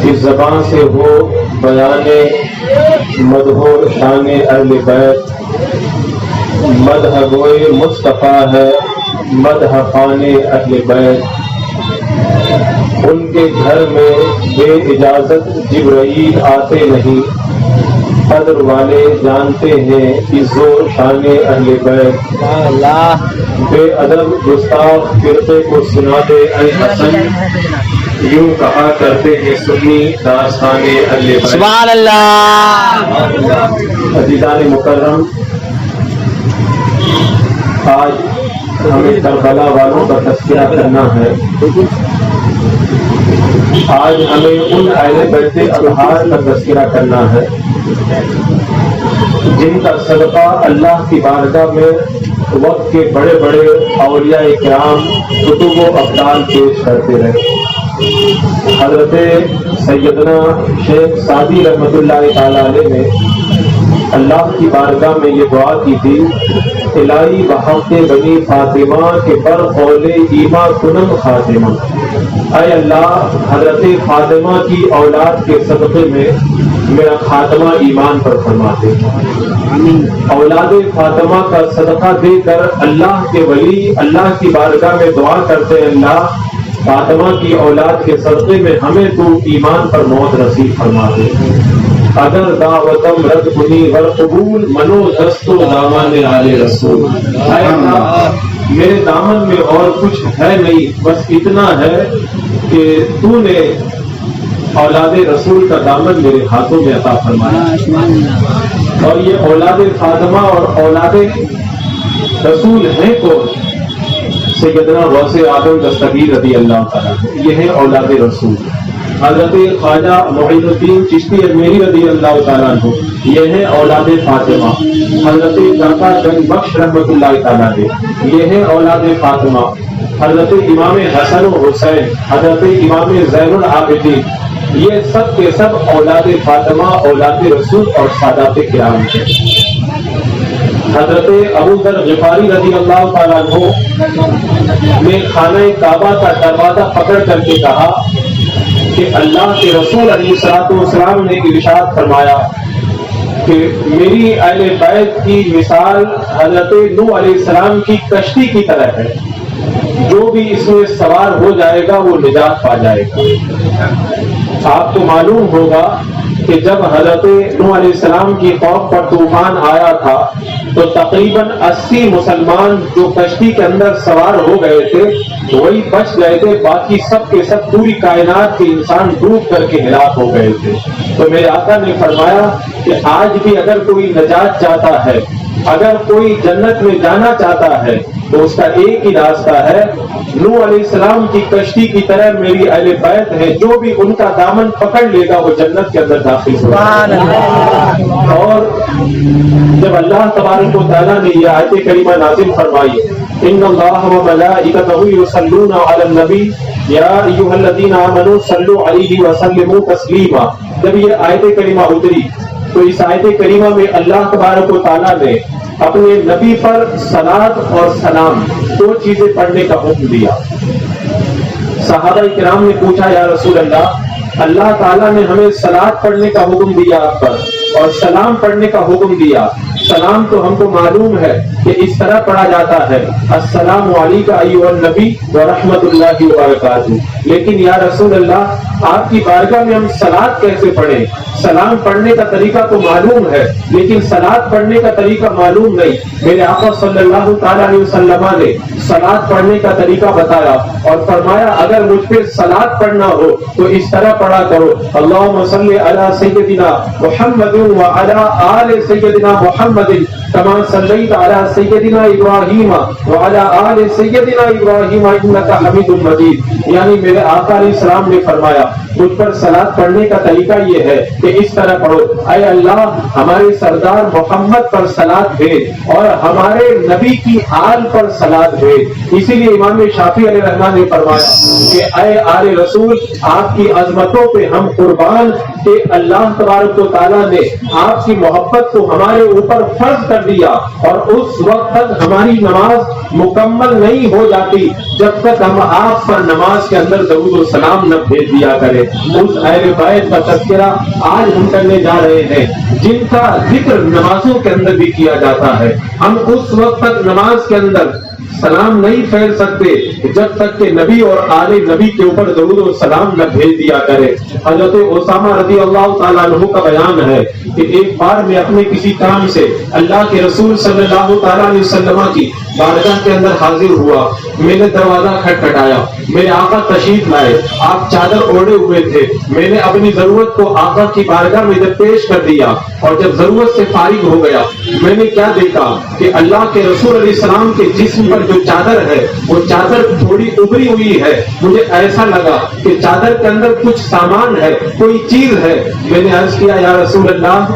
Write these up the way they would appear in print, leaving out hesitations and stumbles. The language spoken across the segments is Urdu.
اس زبان سے ہو بیان مدح و شان اہل بیت، مدح گوئے مصطفیٰ ہے مدح خوان اہل بیت۔ ان کے گھر میں بے اجازت جبرائیل آتے نہیں، قدر والے جانتے ہیں عز و شان اہل بیت۔ بے ادب گستاخ فرقے کو سنا دے اے حسن، یوں کہا کرتے ہیں سنی داستان اہل بیت۔ سبحان اللہ۔ عزیزان مکرم، آج ہمیں کربلا والوں کا تذکرہ کرنا ہے۔ آج ہمیں ان اہل بیت اطہار کا تذکرہ کرنا ہے جن کا صدقہ اللہ کی بارگاہ میں وقت کے بڑے بڑے اولیاء کرام کتب و افضال پیش کرتے رہے۔ حضرت سیدنا شیخ سعدی رحمۃ اللہ تعالی علیہ نے اللہ کی بارگاہ میں یہ دعا کی تھی، الہی بحق بنی فاطمہ کے بر قول ایما کنم خاتمہ۔ اے اللہ، حضرت فاطمہ کی اولاد کے صدقے میں میرا خاتمہ ایمان پر فرما دے۔ اولاد فاطمہ کا صدقہ دے کر اللہ کے ولی اللہ کی بارگاہ میں دعا کرتے ہیں، اللہ فاطمہ کی اولاد کے صدقے میں ہمیں تو ایمان پر موت نصیب فرما دے۔ اگر دعوتم رد کنی ور قبول منو دست و دامان آل رسول۔ اے اللہ، میرے دامن میں اور کچھ ہے نہیں، بس اتنا ہے کہ تو نے اولاد رسول کا دامن میرے ہاتھوں میں عطا فرمایا۔ اور یہ اولاد فاطمہ اور اولاد رسول ہیں کون؟ سیدنا غوث اعظم دستگیر رضی اللہ تعالیٰ، یہ ہے اولاد رسول۔ حضرت خواجہ معین الدین چشتی اجمیری رضی اللہ تعالیٰ عنہ، یہ ہے اولاد فاطمہ۔ حضرت داتا گنج بخش رحمۃ اللہ تعالیٰ علیہ، یہ ہے اولاد فاطمہ۔ حضرت امام حسن و حسین، حضرت امام زین العابدین، یہ سب کے سب اولاد فاطمہ، اولاد رسول اور سادات کرام ہیں۔ حضرت ابو ذر غفاری رضی اللہ تعالیٰ عنہ نے خانہ کعبہ کا دروازہ پکڑ کر کے کہا کہ اللہ کے رسول علیہ الصلوۃ والسلام نے ارشاد فرمایا کہ میری اہل بیت کی مثال حضرت نوح علیہ السلام کی کشتی کی طرح ہے، جو بھی اس میں سوار ہو جائے گا وہ نجات پا جائے گا۔ آپ کو معلوم ہوگا کہ جب حضرت نوح علیہ السلام کی قوم پر طوفان آیا تھا تو تقریباً 80 مسلمان جو کشتی کے اندر سوار ہو گئے تھے وہی بچ گئے تھے، باقی سب کے سب پوری کائنات کے انسان ڈوب کر کے ہلاک ہو گئے تھے۔ تو میرے آقا نے فرمایا کہ آج بھی اگر کوئی نجات چاہتا ہے، اگر کوئی جنت میں جانا چاہتا ہے تو اس کا ایک ہی راستہ ہے، نوح علیہ السلام کی کشتی کی طرح میری اہل بیت ہے، جو بھی ان کا دامن پکڑ لے گا وہ جنت کے اندر داخل ہوگا۔ اور جب اللہ تبارک و تعالیٰ نے یہ آیت کریمہ نازل فرمائی، ان اللہ و ملائکتہ یصلون علی النبی یا ایھا الذین آمنوا صلوا علیہ وسلموا تسلیما، جب یہ آیت کریمہ اتری تو اس آیت کریمہ میں اللہ تبارک و تعالیٰ نے اپنے نبی پر صلاۃ اور سلام دو چیزیں پڑھنے کا حکم دیا۔ صحابہ کرام نے پوچھا، یا رسول اللہ تعالیٰ نے ہمیں صلاۃ پڑھنے کا حکم دیا آپ پر اور سلام پڑھنے کا حکم دیا، سلام تو ہم کو معلوم ہے کہ اس طرح پڑھا جاتا ہے، السلام علیک ایھا النبی ورحمۃ اللہ وبرکاتہ، لیکن یا رسول اللہ آپ کی بارگاہ میں ہم صلاۃ کیسے پڑھیں؟ سلام پڑھنے کا طریقہ تو معلوم ہے لیکن صلاۃ پڑھنے کا طریقہ معلوم نہیں۔ میرے آقا صلی اللہ تعالیٰ علیہ وسلم نے صلاۃ پڑھنے کا طریقہ بتایا اور فرمایا اگر مجھ پہ صلاۃ پڑھنا ہو تو اس طرح پڑھا کرو، اللہم صلی علی سیدنا محمد وعلی آل سیدنا محمد کما صلیت علی سیدنا ابراہیم وعلی آل سیدنا ابراہیم انک حمید مجید۔ یعنی میرے آقا علیہ السلام نے فرمایا مجھ پر صلاۃ پڑھنے کا طریقہ یہ ہے کہ اس طرح پڑھو، اے اللہ ہمارے سردار محمد پر صلاۃ بھیج اور ہمارے نبی کی آل پر صلاۃ بھیج۔ اسی لیے امام شافعی علیہ الرحمٰن نے فرمایا کہ اے آل رسول آپ کی عظمتوں پہ ہم قربان کہ اللہ تبارک و تعالیٰ نے آپ کی محبت کو ہمارے اوپر فرض کر دیا اور اس وقت تک ہماری نماز مکمل نہیں ہو جاتی جب تک ہم آپ پر نماز کے اندر درود و سلام نہ بھیج دیا کرے۔ اس اہل بیت کا تذکرہ آج ہم کرنے جا رہے ہیں جن کا ذکر نمازوں کے اندر بھی کیا جاتا ہے۔ ہم اس وقت تک نماز کے اندر سلام نہیں پھیل سکتے جب تک کہ نبی اور آل نبی کے اوپر درود و سلام نہ بھیج دیا کرے۔ حضرت اسامہ رضی اللہ تعالیٰ عنہ کا بیان ہے کہ ایک بار میں اپنے کسی کام سے اللہ کے رسول صلی اللہ تعالیٰ علیہ وسلم کی بارگاہ کے اندر حاضر ہوا۔ میں نے دروازہ کھٹکھٹایا، میرے آقا تشریف لائے، آپ چادر اوڑھے ہوئے تھے۔ میں نے اپنی ضرورت کو آقا کی بارگاہ میں جب پیش کر دیا اور جب ضرورت سے فارغ ہو گیا، میں نے کیا دیکھا کہ اللہ کے رسول علیہ السلام کے جسم پر جو چادر ہے وہ چادر تھوڑی ابری ہوئی ہے۔ مجھے ایسا لگا کہ چادر کے اندر کچھ سامان ہے، کوئی چیز ہے۔ میں نے عرض کیا یا رسول اللہ،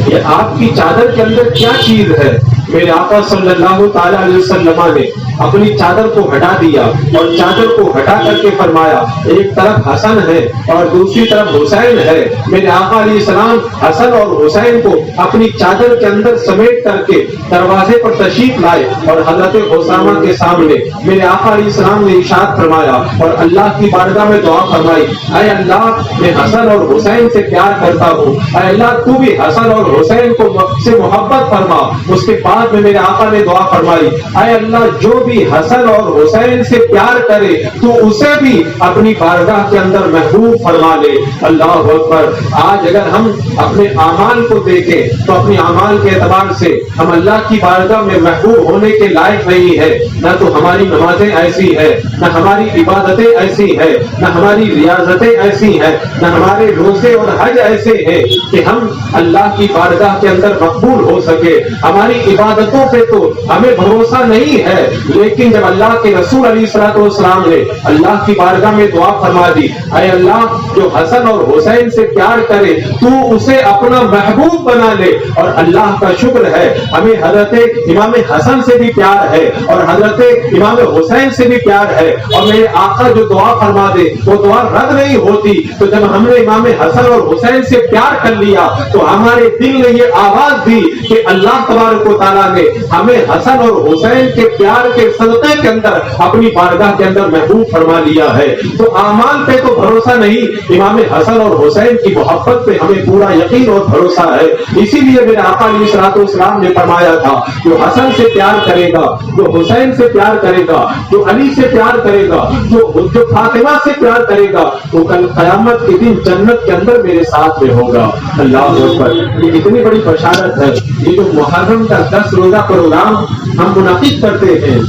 یہ آپ کی چادر کے اندر کیا چیز ہے؟ میرے آقا صلی اللہ تعالی علیہ وسلم نے اپنی چادر کو ہٹا دیا اور چادر کو ہٹا کر کے فرمایا ایک طرف حسن ہے اور دوسری طرف حسین ہے۔ میرے آقا علیہ السلام حسن اور حسین کو اپنی چادر کے اندر سمیٹ کر کے دروازے پر تشریف لائے اور حضرت اسامہ کے سامنے میرے آقا علیہ السلام نے ارشاد فرمایا اور اللہ کی بارگاہ میں دعا فرمائی، اے اللہ میں حسن اور حسین سے پیار کرتا ہوں، اے اللہ تو بھی حسن اور حسین کو سے محبت فرما۔ اس کے بعد میں میرے آقا نے دعا فرمائی، اے اللہ جو بھی حسن اور حسین سے پیار کرے تو اسے بھی اپنی بارگاہ کے اندر محبوب فرما لے۔ اللہ اکبر۔ آج اگر ہم اپنے اعمال کو دیکھیں تو اپنے اعمال کے اعتبار سے ہم اللہ کی بارگاہ میں محبوب ہونے کے لائق نہیں ہے۔ نہ تو ہماری نمازیں ایسی ہیں، نہ ہماری عبادتیں ایسی ہیں، نہ ہماری ریاضتیں ایسی ہیں، نہ ہمارے روزے اور حج ایسے ہیں کہ ہم اللہ کی بارگاہ کے اندر مقبول ہو سکے۔ ہماری عبادتوں پہ تو ہمیں بھروسہ نہیں ہے، لیکن جب اللہ کے رسول علیہ الصلوۃ والسلام نے اللہ کی بارگاہ میں دعا فرما دی، اے اللہ جو حسن اور حسین سے پیار کرے تو اسے اپنا محبوب بنا لے۔ اور اللہ کا شکر ہے ہمیں حضرت امام حسن سے بھی پیار ہے اور حضرت امام حسین سے بھی پیار ہے، اور میرے آقا جو دعا فرما دے وہ دعا رد نہیں ہوتی۔ تو جب ہم نے امام حسن اور حسین سے پیار کر لیا تو ہمارے دل نے یہ آواز دی کہ اللہ تبارک و تعالیٰ نے ہمیں حسن اور حسین کے پیار کے صدقے کے اندر اپنی بارگاہ کے اندر محبوب فرما لیا ہے۔ تو اعمال پہ تو بھروسہ نہیں، امام حسن اور حسین کی محبت پہ ہمیں پورا یقین اور بھروسہ ہے۔ اسی لیے میرے آقا علیہ الصلوۃ والسلام نے فرمایا تھا جو حسن سے پیار کرے گا، جو حسین سے پیار کرے گا، جو علی سے پیار کرے گا، جو فاطمہ سے پیار کرے گا، وہ کل قیامت کے دن جنت کے اندر میرے ساتھ میں ہوگا۔ اللہ اکبر۔ یہ اتنی بڑی بشارت ہے۔ یہ جو محرم کا 10 روزہ پروگرام ہم منعقد کرتے ہیں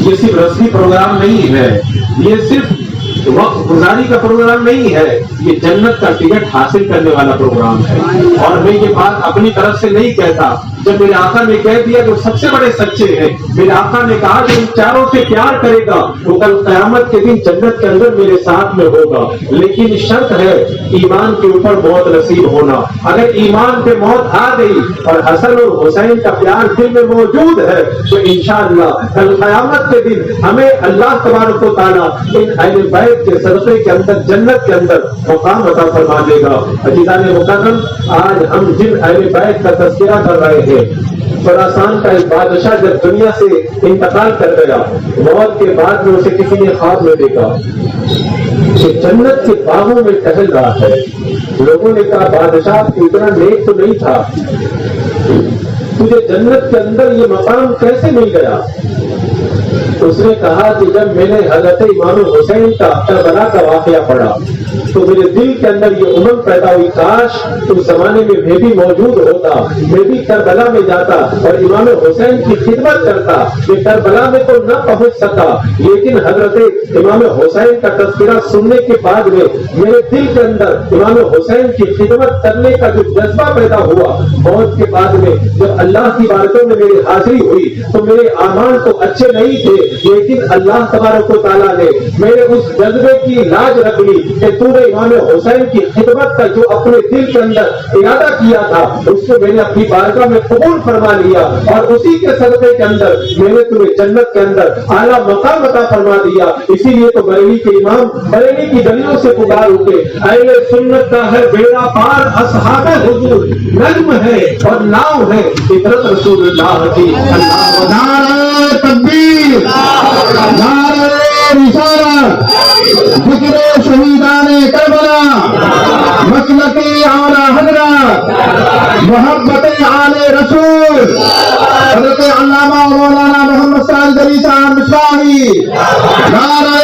یہ صرف رسمی پروگرام نہیں ہے، یہ صرف وقت گزاری کا پروگرام نہیں ہے، یہ جنت کا ٹکٹ حاصل کرنے والا پروگرام ہے۔ اور میں یہ بات اپنی طرف سے نہیں کہتا، جب میرے آقا نے کہہ دیا جو سب سے بڑے سچے ہیں، میرے آقا نے کہا کہ ان چاروں سے پیار کرے گا وہ کل قیامت کے دن جنت کے اندر میرے ساتھ میں ہوگا۔ لیکن شرط ہے ایمان کے اوپر موت نصیب ہونا۔ اگر ایمان پہ موت آ گئی اور حسن اور حسین کا پیار دل میں موجود ہے تو انشاءاللہ کل قیامت کے دن ہمیں اللہ تبارک و تعالیٰ ان اہل بیت کے صدقے کے اندر جنت کے اندر مقام عطا فرما دے گا۔ عزیزان مکرم، آج ہم جن اہل بیت کا تذکرہ کر رہے ہیں، خراسان کا ایک بادشاہ جب دنیا سے انتقال کر گیا، موت کے بعد میں اسے کسی نے خواب میں دیکھا کہ جنت کے باغوں میں ٹہل رہا ہے۔ لوگوں نے کہا بادشاہ اتنا نیک تو نہیں تھا، تجھے جنت کے اندر یہ مقام کیسے مل گیا؟ اس نے کہا کہ جب میں نے حضرت امام حسین کا کربلا کا واقعہ پڑھا تو میرے دل کے اندر یہ امنگ پیدا ہوئی، کاش اس زمانے میں بھی موجود ہوتا، میں بھی کربلا میں جاتا اور امام حسین کی خدمت کرتا۔ یہ کربلا میں تو نہ پہنچ سکا، لیکن حضرت امام حسین کا تذکرہ سننے کے بعد میں میرے دل کے اندر امام حسین کی خدمت کرنے کا جو جذبہ پیدا ہوا، موت کے بعد میں جب اللہ کی بارگاہ میں میری حاضری ہوئی تو میرے اعمال تو اچھے نہیں تھے، لیکن اللہ تبارک و تعالیٰ نے میرے اس جذبے کی لاج رکھ لی کہ تو نے امام حسین کی خدمت کا جو اپنے دل کے اندر ارادہ کیا تھا اس کو میں نے اپنی بارگاہ میں قبول فرما لیا، اور اسی کے صدقے کے اندر میں نے تمہیں جنت کے اندر اعلیٰ مقام عطا فرما دیا۔ اسی لیے تو بریلی کے امام بریلی کی گلیوں سے پکار اٹھے، اہل سنت کا ہے بیڑا پار، اصحاب حضور نجم ہے اور ناؤ ہے فطرت رسول اللہ کی۔ اللہ نعرہ تکبیر، نعرہ رسالت، ذکر شہیدان کربلا، مسلک اعلیٰ حضرت، محبت آل رسول، حضرت علامہ مولانا محمد سعد علی صاحب مصباحی، نعرہ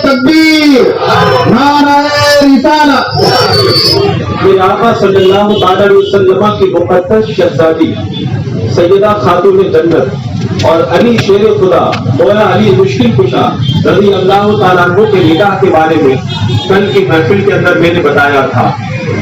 تکبیر، نعرہ رسالت۔ میرے آقا صلی اللہ تعالی علیہ وسلم کی مقدس شہزادی سیدہ خاتون جنت اور علی شیر خدا مولا علی مشکل کشا رضی اللہ تعالیٰ عنہ کے نکاح کے بارے میں کل کی محفل کے اندر میں نے بتایا تھا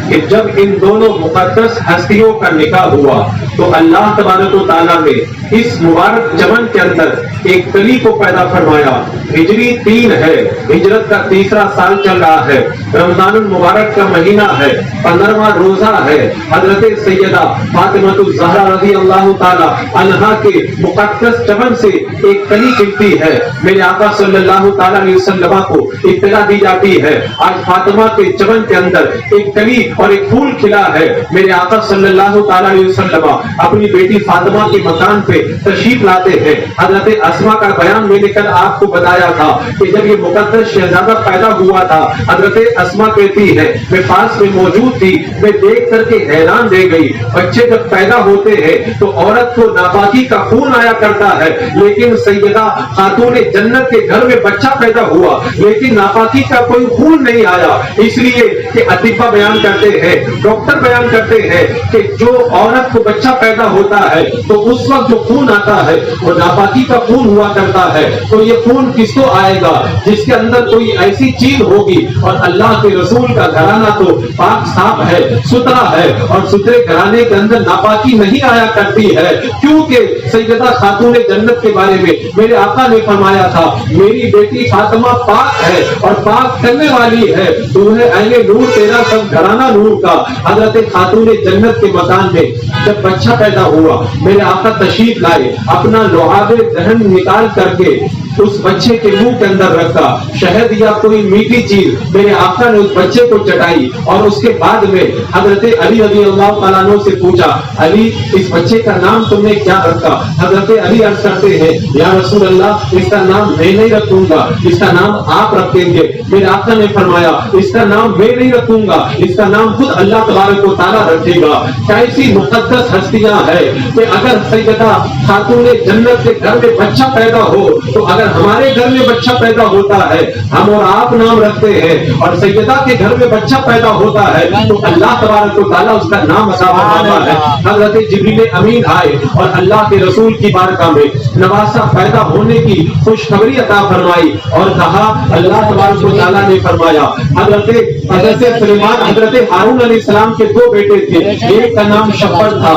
کہ جب ان دونوں مقدس ہستیوں کا نکاح ہوا تو اللہ تبارک و تعالیٰ نے اس مبارک چمن کے اندر ایک کلی کو پیدا فرمایا۔ ہجری 3 ہے، ہجرت کا 3را سال چل رہا ہے، رمضان المبارک کا مہینہ ہے، 15واں روزہ ہے، حضرت سیدہ فاطمہ الزہرا رضی اللہ تعالی عنہا کے مقدس چمن سے ایک کلی کھلتی ہے۔ میرے آقا صلی اللہ تعالی علیہ وسلم کو اطلاع دی جاتی ہے آج فاطمہ کے چمن کے اندر ایک کلی اور ایک پھول کھلا ہے۔ میرے آقا صلی اللہ تعالی علیہ وسلم اپنی بیٹی فاطمہ کے مکان پہ تشریف لاتے ہیں۔ حضرت اسما کا بیان میں نے کل آپ کو بتایا تھا کہ جب یہ مقدس شہزادہ پیدا ہوا تھا، حضرت اسما کہتی ہے میں پاس میں موجود تھی، میں دیکھ کر کے حیران رہ گئی۔ بچے جب پیدا ہوتے ہیں تو عورت کو ناپاکی کا خون آیا کرتا ہے، لیکن سیدہ خاتون جنت کے گھر میں بچہ پیدا ہوا لیکن ناپاکی کا کوئی خون نہیں آیا، اس لیے کہ اطباء بیان کرتے ہیں، ڈاکٹر بیان کرتے ہیں کہ جو عورت کو بچہ پیدا ہوتا ہے تو اس وقت جو خون آتا ہے وہ ناپاکی کا خون ہوا کرتا ہے۔ تو یہ خون کس کو آئے گا؟ جس کے اندر کوئی ایسی چیز ہوگی، اور اللہ کے رسول کا گھرانہ تو پاک صاف ہے، ستھرا ہے، اور ستھرے گھرانے کے اندر ناپاکی نہیں آیا کرتی ہے، کیونکہ سیدہ خاتون جنت کے بارے میں میرے آقا نے فرمایا تھا میری بیٹی فاطمہ پاک ہے اور پاک کرنے والی ہے، تو ہے اہل نور تیرا سب گھرانہ نور کا۔ حضرت خاتون جنت کے مکان میں جب بچہ پیدا ہوا میرے آقا تشریف لائے، اپنا لعاب دہن نکال کر کے اس بچے کے منہ کے اندر رکھا، شہد یا کوئی میٹھی چیز میرے آقا نے اس بچے کو چٹائی، اور اس کے بعد میں حضرت علی رضی اللہ تعالیٰ عنہ سے پوچھا علی اس بچے کا نام تم نے کیا رکھا؟ حضرت علی عرض کرتے ہیں یا رسول اللہ اس کا نام میں نہیں رکھوں گا، اس کا نام آپ رکھیں گے۔ میرے آقا نے فرمایا اس کا نام میں نہیں رکھوں گا، اس کا نام خود اللہ تبارک و تعالیٰ رکھے گا۔ کیسی مقدس ہستیاں ہے کہ اگر سیدہ خاتون جنت کے گھر میں بچہ پیدا ہو تو اگر ہمارے گھر میں بچہ پیدا ہوتا ہے ہم اور آپ نام رکھتے ہیں، اور سیدہ کے گھر میں بچہ پیدا ہوتا ہے تو اللہ تبارک و تعالیٰ اس کا نام عطا فرماتا ہے۔ حضرت جبریل امین آئے اور اللہ کے رسول کی بارگاہ میں نواسا پیدا ہونے کی خوشخبری عطا فرمائی اور کہا اللہ تبارک و تعالیٰ نے فرمایا حضرت سلیمان حضرت ہارون علیہ السلام کے 2 بیٹے تھے، ایک کا نام شبر تھا،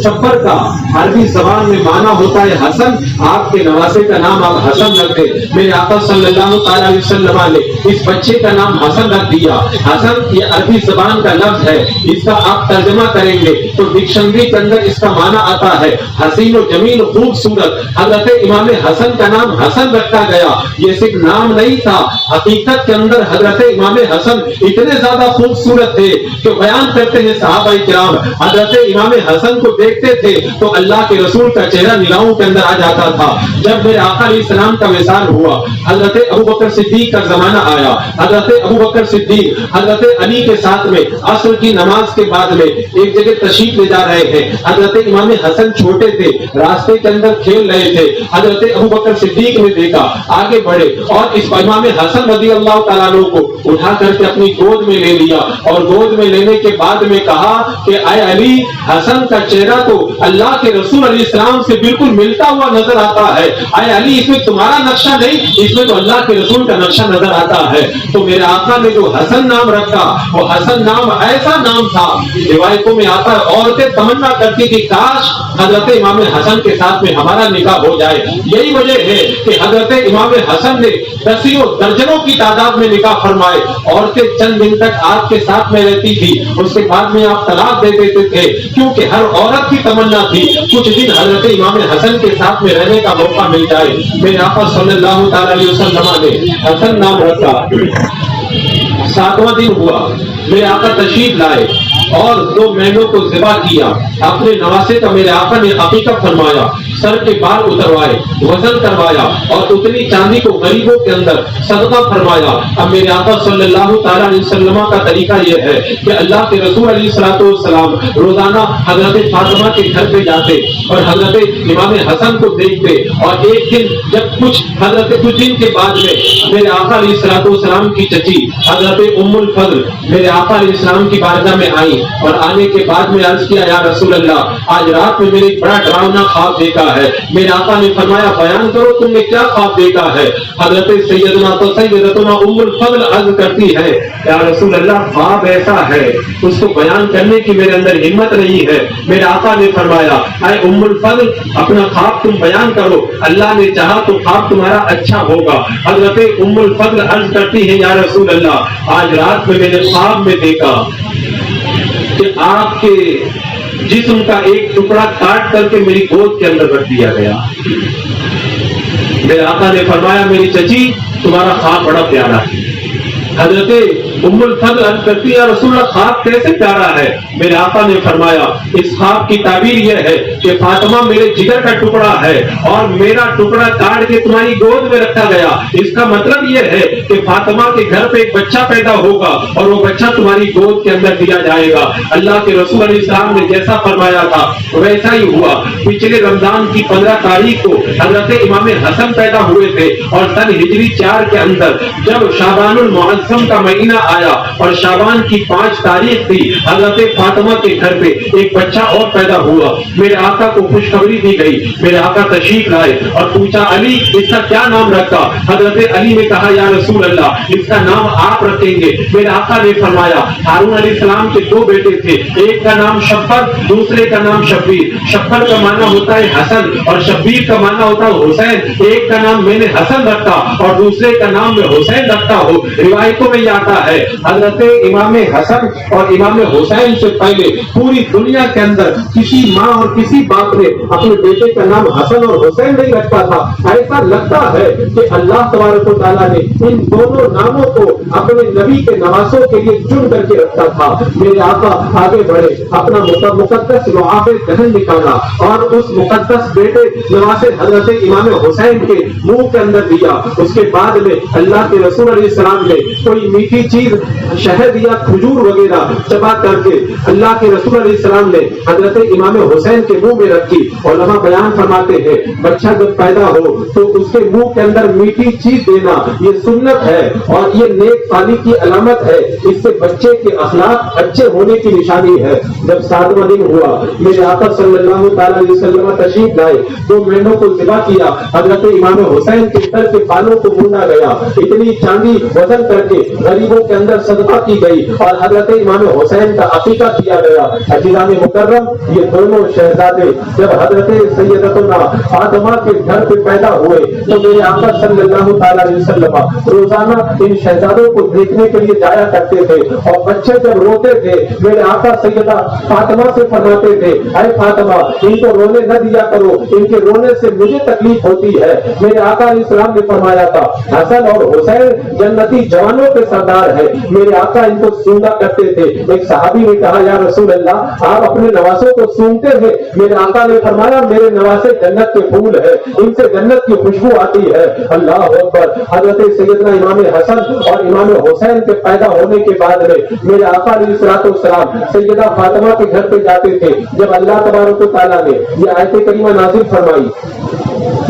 شبر کا عربی زبان میں معنی ہوتا ہے حسن، آپ کے نواسے کا نام آپ حسن رکھ دے۔ میرے آقا صلی اللہ تعالی علیہ وسلم نے اس بچے کا نام حسن رکھ دیا۔ حسن یہ عربی زبان کا لفظ ہے، اس کا آپ ترجمہ کریں گے تو ڈکشنری کے اندر اس کا معنی آتا ہے حسین و جمیل خوبصورت۔ حضرت امام حسن کا نام حسن رکھا گیا، یہ صرف نام نہیں تھا، حقیقت کے اندر حضرت امام حسن اتنے زیادہ خوبصورت تھے کہ بیان کرتے ہیں صحابہ کرام حضرت امام حسن کو دیکھتے تھے تو اللہ کے رسول کا چہرہ نگاہوں کے اندر آ جاتا تھا۔ جب میرے آقا علیہ السلام کا وصال ہوا، حضرت ابوبکر صدیق کا زمانہ آیا، حضرت ابوبکر صدیق حضرت علی کے ساتھ میں عصر کی نماز کے بعد میں ایک جگہ تشریف لے جا رہے ہیں۔ حضرت امام حسن چھوٹے تھے، راستے کے اندر کھیل رہے تھے، حضرت ابوبکر صدیق نے دیکھا، آگے بڑھے اور اس امام حسن رضی اللہ تعالیٰ عنہ کو اٹھا کر کے اپنی گود میں لے لیا، اور گود میں لینے کے بعد میں کہا کہ اے علی حسن کا چہرہ تو اللہ کے رسول علیہ السلام سے بالکل ملتا ہوا نظر آتا ہے، اے علی اس میں تمہارا نقشہ نہیں، اس میں تو اللہ کے رسول کا نقشہ نظر آتا ہے۔ تو میرے آقا نے جو حسن نام رکھا وہ حسن نام ایسا نام تھا، روایتوں میں آتا ہے عورتیں تمنا کرتی کہ کاش حضرت امام حسن کے ساتھ میں ہمارا نکاح ہو جائے۔ یہی وجہ ہے کہ حضرت امام حسن نے دسیوں درجنوں کی تعداد میں نکاح فرمائے۔ عورتیں چند دن تک آپ کے ساتھ میں رہتی تھی، اس کے بعد میں آپ طلاق دے دیتے تھے، کیونکہ ہر عورت کی تمنا تھی کچھ دن حضرت امام حسن کے ساتھ میں رہنے کا موقع مل جائے۔ میرے آقا صلی اللہ تعالی علیہ وسلم نے حسن نام رکھا۔ 7واں دن ہوا، میرے آقا تشریف لائے اور 2 مہینوں کو ذبح کیا۔ اپنے نواسے کا میرے آقا نے عقیقہ فرمایا۔ سر کے بال اتروائے، وزن کروایا اور اتنی چاندی کو غریبوں کے اندر صدقہ فرمایا۔ اب میرے آقا صلی اللہ تعالیٰ علیہ وسلم کا طریقہ یہ ہے کہ اللہ کے رسول علیہ الصلوۃ والسلام روزانہ حضرت فاطمہ کے گھر پہ جاتے اور حضرت امام حسن کو دیکھتے، اور ایک دن جب کچھ دن کے بعد میں میرے آقا علیہ الصلوۃ والسلام کی چچی حضرت ام الفضل میرے آقا علیہ السلام کی بارگاہ میں آئی اور آنے کے بعد میں عرض کیا، یا رسول اللہ، آج رات میں میں نے ایک بڑا ڈراؤنا خواب دیکھا ہے۔ میرے آقا نے فرمایا، بیان کرو تم نے کیا خواب دیکھا ہے؟ حضرت سیدتنا ام الفضل عرض کرتی ہے، یا رسول اللہ، خواب ایسا ہے اس کو بیان کرنے کی میرے اندر ہمت نہیں ہے۔ میرے آقا نے فرمایا، اے ام الفضل، اپنا خواب تم بیان کرو، اللہ نے چاہا تو خواب تمہارا اچھا ہوگا۔ حضرت ام الفضل عرض کرتی ہے، یا رسول اللہ، آج رات میں نے خواب میں دیکھا کہ آپ کے جسم کا ایک ٹکڑا کاٹ کر کے میری گود کے اندر رکھ دیا گیا۔ میرے آقا نے فرمایا، میری چچی، تمہارا خواب بڑا پیارا ہے۔ حضرت ام الفضل عرض کرتی ہے، رسول اللہ، خواب کیسے پیارا ہے؟ میرے آقا نے فرمایا، اس خواب کی تعبیر یہ ہے کہ فاطمہ میرے جگر کا ٹکڑا ہے اور میرا ٹکڑا کاٹ کے تمہاری گود میں رکھا گیا۔ اس کا مطلب یہ ہے کہ فاطمہ کے گھر پہ ایک بچہ پیدا ہوگا اور وہ بچہ تمہاری گود کے اندر دیا جائے گا۔ اللہ کے رسول علیہ السلام نے جیسا فرمایا تھا ویسا ہی ہوا۔ پچھلے رمضان کی 15 تاریخ کو حضرت امام حسن پیدا ہوئے تھے اور سن ہجری 4 کے اندر جب شعبان المعظم کا مہینہ آیا اور شعبان کی 5 تاریخ تھی، حضرت فاطمہ کے گھر پہ ایک بچہ اور پیدا ہوا۔ میرے آقا کو خوشخبری دی گئی، میرے آقا تشریف لائے اور پوچھا، علی، اس کا کیا نام رکھا؟ حضرت علی نے کہا، یا رسول اللہ، اس کا نام آپ رکھیں گے۔ میرے آقا نے فرمایا، ہارون علیہ السلام کے 2 بیٹے تھے، ایک کا نام شفر، دوسرے کا نام شبیر۔ شفر کا معنی ہوتا ہے حسن اور شبیر کا معنی ہوتا ہے حسین۔ ایک کا نام میں نے حسن رکھا اور دوسرے کا نام میں حسین رکھتا ہوں۔ روایتوں میں آتا ہے حضرت امام حسن اور امام حسین سے پہلے پوری دنیا کے اندر کسی ماں اور کسی باپ نے اپنے بیٹے کا نام حسن اور حسین نہیں رکھا تھا۔ ایسا لگتا ہے کہ اللہ تبارک و تعالیٰ نے ان دونوں ناموں کو اپنے نبی کے نواسوں کے لیے چن کر کے رکھا تھا۔ میرے آقا آگے بڑھے، اپنا مقدس لعاب دہن نکالا اور اس مقدس بیٹے نواسے حضرت امام حسین کے منہ کے اندر دیا۔ اس کے بعد میں اللہ کے رسول علیہ السلام نے کوئی میٹھی چیز، شہد یا کھجور وغیرہ چبا کر کے اللہ کے رسول علیہ السلام نے حضرت امام حسین کے منہ میں رکھی۔ علماء بیان فرماتے ہیں، بچہ جب پیدا ہو تو اس کے منہ کے اندر میٹھی چیز دینا یہ سنت ہے اور یہ نیک فالی کی علامت ہے۔ اس سے بچے کے اخلاق اچھے ہونے کی نشانی ہے۔ جب 7واں دن ہوا، میرے آقا صلی اللہ تعالیٰ علیہ وسلم تشریف لائے، 2 مینڈوں کو ذبح کیا۔ حضرت امام حسین کے سر کے بالوں کو مونڈا گیا، اتنی چاندی وزن کر کے غریبوں کے اندر صدقہ کی گئی اور حضرت امام حسین کا عقیقہ کیا گیا۔ عزیزان مکرم، یہ دونوں شہزادے جب حضرت سیدتنا فاطمہ کے گھر پہ پیدا ہوئے تو میرے آقا صلی اللہ تعالیٰ علیہ وسلم روزانہ ان شہزادوں کو دیکھنے کے لیے جایا کرتے تھے، اور بچے جب روتے تھے میرے آقا سیدہ فاطمہ سے فرماتے تھے، اے فاطمہ، ان کو رونے نہ دیا کرو، ان کے رونے سے مجھے تکلیف ہوتی ہے۔ میرے آقا علیہ السلام نے فرمایا تھا، حسن اور حسین جنتی جوانوں کے سردار ہے۔ میرے آقا ان کو سونگا کرتے تھے۔ ایک صحابی نے کہا، یا رسول اللہ، آپ اپنے نواسوں کو سونگتے ہیں؟ میرے آقا نے فرمایا، میرے نواسے جنت کے پھول ہے، ان سے جنت کی خوشبو آتی ہے۔ اللہ اکبر۔ حضرت سیدنا امام حسن اور امام حسین کے پیدا ہونے کے بعد میں میرے آقا علیہ السلام سیدہ فاطمہ کے گھر پہ جاتے تھے۔ جب اللہ تبارک و تعالیٰ نے یہ آیت کریمہ نازل فرمائی،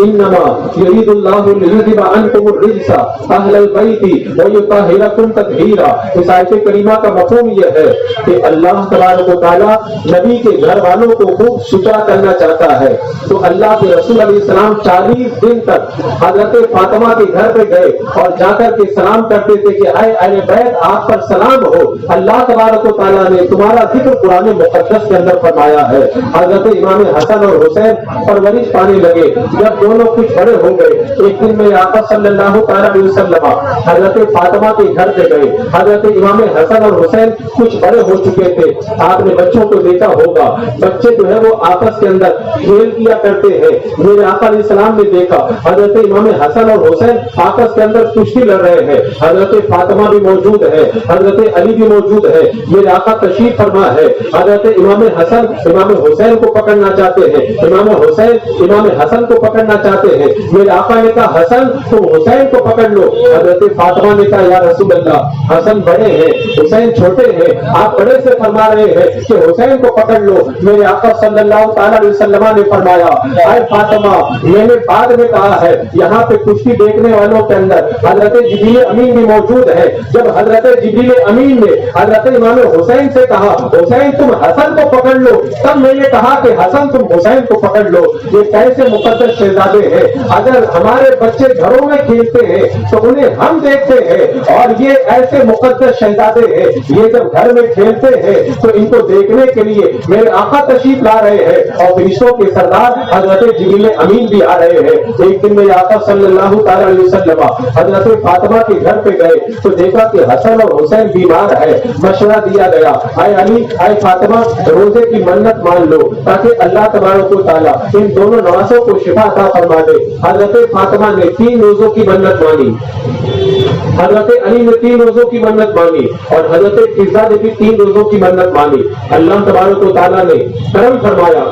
انما یرید اللہ لیذھب عنکم الرجس اہل البیت ویطہرکم تطہیرا۔ اس آیت کریمہ کا مفہوم یہ ہے کہ اللہ تبارک و تعالیٰ نبی کے گھر والوں کو خوب ستھرا کرنا چاہتا ہے، تو اللہ کے رسول علیہ السلام 40 دن تک حضرت فاطمہ کے گھر پہ گئے اور جا کر کے سلام کرتے تھے کہ اے اہل بیت، آپ پر سلام ہو، اللہ تبارک و تعالیٰ نے تمہارا ذکر قرآن مقدس کے اندر فرمایا ہے۔ حضرت امام حسن اور حسین پرورش پانے لگے۔ جب جب دونوں کچھ بڑے ہو گئے ایک دن میں آقا صلی اللہ تعالیٰ علیہ وسلم حضرت فاطمہ کے گھر پہ گئے. حضرت امام حسن اور حسین کچھ بڑے ہو چکے تھے. آپ نے بچوں کو دیکھا ہوگا, بچے جو ہے وہ آپس کے اندر کھیل کیا کرتے ہیں. میرے آقا علیہ السلام نے دیکھا حضرت امام حسن اور حسین آپس کے اندر کشتی لڑ رہے ہیں. حضرت فاطمہ بھی موجود ہے, حضرت علی بھی موجود ہے. میرے آقا تشریف فرما ہے. حضرت امام حسن امام حسین کو پکڑنا چاہتے ہیں, امام حسین امام حسن کو پکڑنا چاہتے ہیں. میرے آقا نے کہا حسن تم حسین کو پکڑ لو. حضرت فاطمہ نے کہا یا رسول اللہ حسن بڑے ہیں حسین چھوٹے ہیں, آپ بڑے سے فرما رہے ہیں کہ حسین کو پکڑ لو. میرے آقا صلی اللہ تعالیٰ علیہ وسلم نے فرمایا اے فاطمہ میں نے بعد میں کہا ہے یہاں پہ کشتی دیکھنے والوں کے اندر حضرت جبریل امین بھی موجود ہے. جب حضرت جبریل امین نے حضرت امام حسین سے کہا حسین تم حسن کو پکڑ لو, تب میں نے کہا کہ حسن تم حسین کو پکڑ لو. یہ کیسے مقدس شہزادے ہیں. اگر ہمارے بچے گھروں میں کھیلتے ہیں تو انہیں ہم دیکھتے ہیں, اور یہ ایسے مقدس شہزادے ہیں یہ جب گھر میں کھیلتے ہیں تو ان کو دیکھنے کے لیے میرے آقا تشریف لا رہے ہیں اور فرشتوں کے سردار حضرت جبریل امین بھی آ رہے ہیں. ایک دن میرے آقا صلی اللہ تعالیٰ علیہ وسلم حضرت فاطمہ کے گھر پہ گئے تو دیکھا کہ حسن اور حسین بیمار ہے. مشورہ دیا گیا اے علی اے فاطمہ روزے کی منت مان لو تاکہ اللہ تبارک و تعالیٰ ان دونوں نواسوں کو شفا عطا فرما دے. حضرت فاطمہ نے 3 روزوں کی منت مانی, حضرت علی نے 3 روزوں کی منت مانی, اور حضرت فضا نے بھی 3 روزوں کی منت مانی. اللہ تبارک و تعالیٰ نے کرم فرمایا,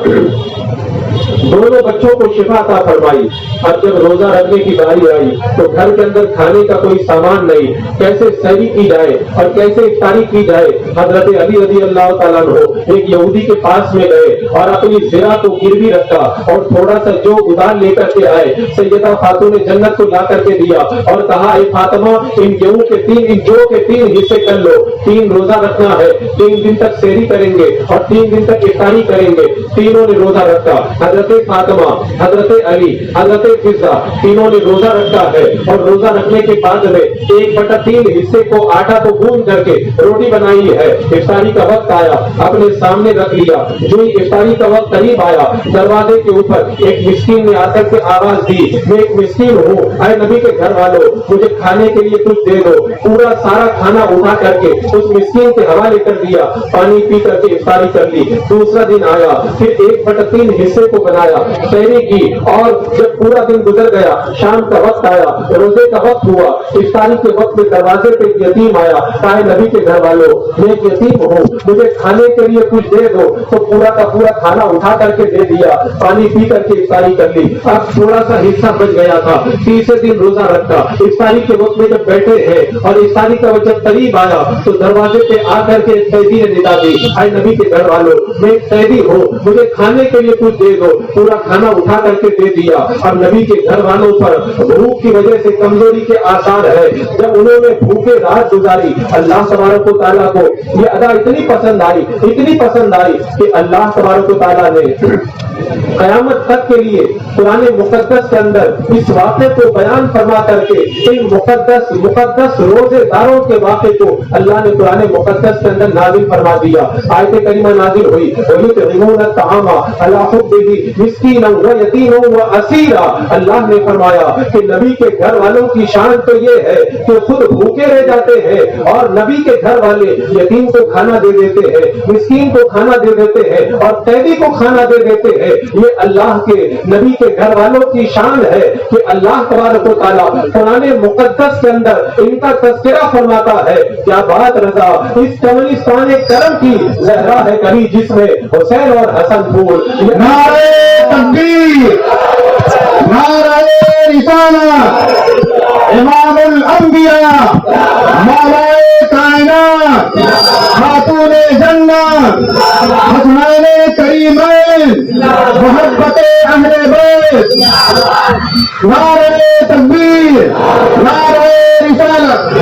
دونوں بچوں کو شفا عطا فرمائی. اب جب روزہ رکھنے کی باری آئی تو گھر کے اندر کھانے کا کوئی سامان نہیں, کیسے سحری کی جائے اور کیسے افطاری کی جائے. حضرت علی رضی اللہ تعالیٰ عنہ ایک یہودی کے پاس میں گئے اور اپنی زرہ کو گروی رکھا اور تھوڑا سا جو ادھار لے کر کے آئے. سیدہ خاتون جنت کو لا کر کے دیا اور کہا اے فاطمہ ان گیہوں کے 3 حصے کر لو, 3 روزہ رکھنا ہے, 3 دن تک سحری کریں گے اور 3 دن تک افطاری کریں گے. تینوں نے روزہ رکھا. حضرت فاطمہ, حضرت علی, حضرت فضا تینوں نے روزہ رکھا ہے, اور روزہ رکھنے کے بعد میں 1/3 حصے کو آٹا کو گوندھ کر کے روٹی بنائی ہے. افطاری کا وقت آیا, اپنے سامنے رکھ لیا. جو ہی افطاری کا وقت قریب آیا دروازے کے اوپر ایک مسکین نے آ کر کے آواز دی میں ایک مسکین ہوں, اے نبی کے گھر والوں مجھے کھانے کے لیے کچھ دے دو. پورا سارا کھانا اٹھا کر کے اس مسکین کے حوالے کر دیا, پانی پی کر کے افطاری کر لی. دوسرا دن آیا پھر 1/3 حصے کو بنایا, سحری کی, اور جب پورا دن گزر گیا شام کا وقت آیا, روزے کا وقت ہوا. افطاری کے وقت میں دروازے پہ ایک یتیم آیا, کہا نبی کے گھر والوں میں ایک یتیم ہوں مجھے کھانے کے لیے کچھ دے دو. تو پورا کا پورا کھانا اٹھا کر کے دے دیا, پانی پی کر کے افطاری کر لی. اب تھوڑا سا حصہ بچ گیا تھا, تیسرے دن روزہ رکھا. افطاری کے وقت میں جب بیٹھے ہیں اور افطاری کا وقت جب قریب آیا تو دروازے پہ آ کر کے ایک قیدی نے ندا دی, اے نبی کے گھر والوں میں ایک قیدی ہوں مجھے کھانے کے لیے کچھ دے دو. پورا کھانا اٹھا کر کے دے دیا. اور نبی کے گھر والوں پر بھوک کی وجہ سے کمزوری کے آثار ہے. جب انہوں نے بھوکے رات گزاری اللہ تبارک و تعالیٰ کو یہ ادا اتنی پسند آئی کہ اللہ تبارک و تعالیٰ نے قیامت تک کے لیے قرآن مقدس کے اندر اس واقعے کو بیان فرما کر کے ان مقدس روزے داروں کے واقعے کو اللہ نے قرآن مقدس کے اندر نازل فرما دیا. آیت کریمہ نازل ہوئی وَيُطْعِمُونَ الطَّعَامَ عَلَىٰ حُبِّهِ مِسْكِينًا وَيَتِيمًا وَأَسِيرًا. اللہ نے فرمایا کہ نبی کے گھر والوں کی شان تو یہ ہے کہ خود بھوکے رہ جاتے ہیں اور نبی کے گھر والے یتیم کو کھانا دے دیتے ہیں, مسکین کو کھانا دے دیتے ہیں اور قیدی کو کھانا دے دیتے ہیں. یہ اللہ کے نبی کے گھر والوں کی شان ہے کہ اللہ تبارک و تعالیٰ قرآن مقدس کے اندر ان کا تذکرہ فرماتا ہے. کیا بات رضا, اس کملستان کرم کی زہرا ہے کبھی جس میں حسین اور حسن پھول. نعرہ تکبیر, نعرہ رسالت, امام الانبیاء, مولا کائنات, خاتون جنت, حسنین کریمین, محبت اہل بیت. نعرہ تکبیر, نعرہ رسالت.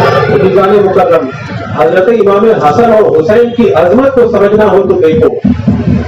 جانے مکرم حضرت امام حسن اور حسین کی عظمت کو سمجھنا ہو تو دیکھو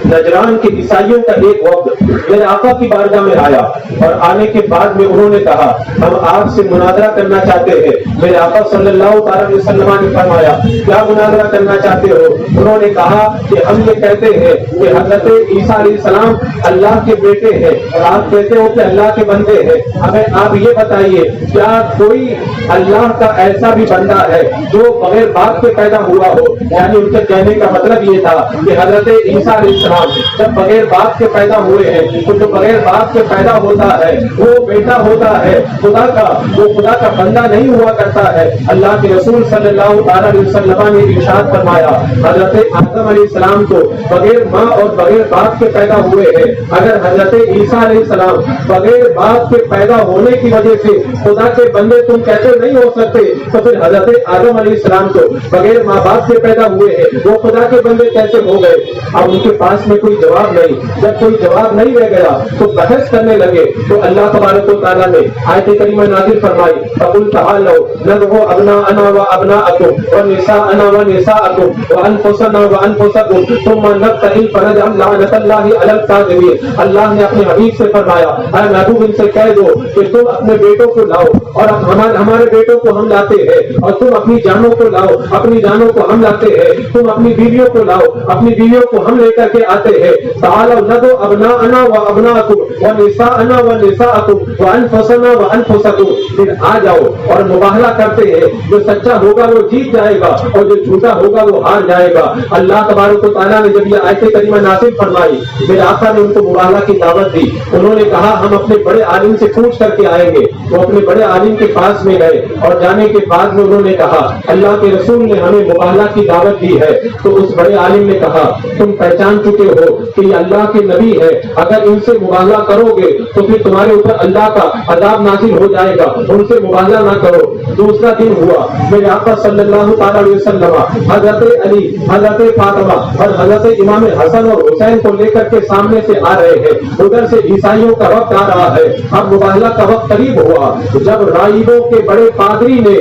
نجران کے عیسائیوں کا ایک وقت میرے آقا کی بارگاہ میں آیا اور آنے کے بعد میں انہوں نے کہا ہم آپ سے مناظرہ کرنا چاہتے ہیں. میرے آقا صلی اللہ تعالی علیہ وسلم نے فرمایا کیا مناظرہ کرنا چاہتے ہو؟ انہوں نے کہا کہ ہم یہ کہتے ہیں کہ حضرت عیسیٰ علیہ السلام اللہ کے بیٹے ہیں اور آپ کہتے ہو کہ اللہ کے بندے ہیں. ہمیں آپ یہ بتائیے کیا کوئی اللہ کا ایسا بھی بندہ ہے جو بغیر باپ کے پیدا ہوا ہو؟ یعنی ان کے کہنے کا مطلب یہ تھا کہ حضرت عیسیٰ علیہ السلام جب بغیر باپ کے پیدا ہوئے ہیں تو جو بغیر باپ کے پیدا ہوتا ہے وہ بیٹا ہوتا ہے خدا کا، وہ خدا کا بندہ نہیں ہوا کرتا ہے. اللہ کے رسول صلی اللہ تعالی علیہ وسلم نے ارشاد فرمایا حضرت آدم علیہ السلام کو بغیر ماں اور بغیر باپ کے پیدا ہوئے ہیں. اگر حضرت عیسیٰ علیہ السلام بغیر باپ کے پیدا ہونے کی وجہ سے خدا کے بندے تم کہتے نہیں ہو سکتے تو پھر حضرت آدم علیہ السلام کو بغیر ماں باپ کے پیدا ہوئے ہیں وہ خدا کے بندے کیسے ہو گئے؟ اب ان کے پاس میں کوئی جواب نہیں. جب کوئی جواب نہیں رہ گیا تو بحث کرنے لگے تو اللہ تبارک و تعالیٰ نے آیت کریمہ نازل فرمائی فَقُلْ تَعَالَوْا نَدْعُ أَبْنَاءَنَا وَأَبْنَاءَكُمْ وَنِسَاءَنَا وَنِسَاءَكُمْ وَأَنفُسَنَا وَأَنفُسَكُمْ ثُمَّ نَبْتَهِلْ فَنَجْعَلْ لَعْنَةَ اللَّهِ عَلَى الْكَاذِبِينَ. اللہ نے اپنے حبیب سے فرمایا اے محبوب ان سے کہہ دو کہ تم اپنے بیٹوں کو لاؤ اور ہمارے بیٹوں کو ہم لاتے ہیں اور تم اپنی جانوں کو لاؤ اپنی جانوں کو ہم لاتے ہیں. تم اپنی بیویوں کو لاؤ اپنی بیویوں کو ہم لے کر کے آتے ہیں. تعالوا ندعو ابناءنا وابناءکم ونساءنا ونساءکم وانفسنا وانفسکم. پھر آ جاؤ اور مباہلہ کرتے ہیں. جو سچا ہوگا وہ جیت جائے گا اور جو جھوٹا ہوگا وہ ہار جائے گا. اللہ تبارک و تعالیٰ نے جب یہ آیت کریمہ نازل فرمائی میرے آقا نے ان کو مباہلہ کی دعوت دی. انہوں نے کہا ہم اپنے بڑے عالم سے پوچھ کر کے آئیں گے. وہ اپنے بڑے عالم کے پاس میں گئے اور جانے کے بعد میں انہوں نے کہا اللہ کے رسول نے ہمیں مباہلہ کی دعوت دی ہے. تو اس بڑے عالم نے کہا تم پہچان چکے ہو کہ یہ اللہ کے نبی ہے، اگر ان سے مباہلہ کرو گے تو پھر تمہارے اوپر اللہ کا عذاب نازل ہو جائے گا، ان سے مباہلہ نہ کرو. دوسرا دن ہوا میرے آقا صلی اللہ تعالی علیہ وسلم حضرت علی، حضرت فاطمہ اور حضرت امام حسن اور حسین کو لے کر کے سامنے سے آ رہے ہیں. ادھر سے عیسائیوں کا وقت آ رہا ہے. اب مباہلہ کا وقت قریب ہوا. جب راہبوں کے بڑے پادری نے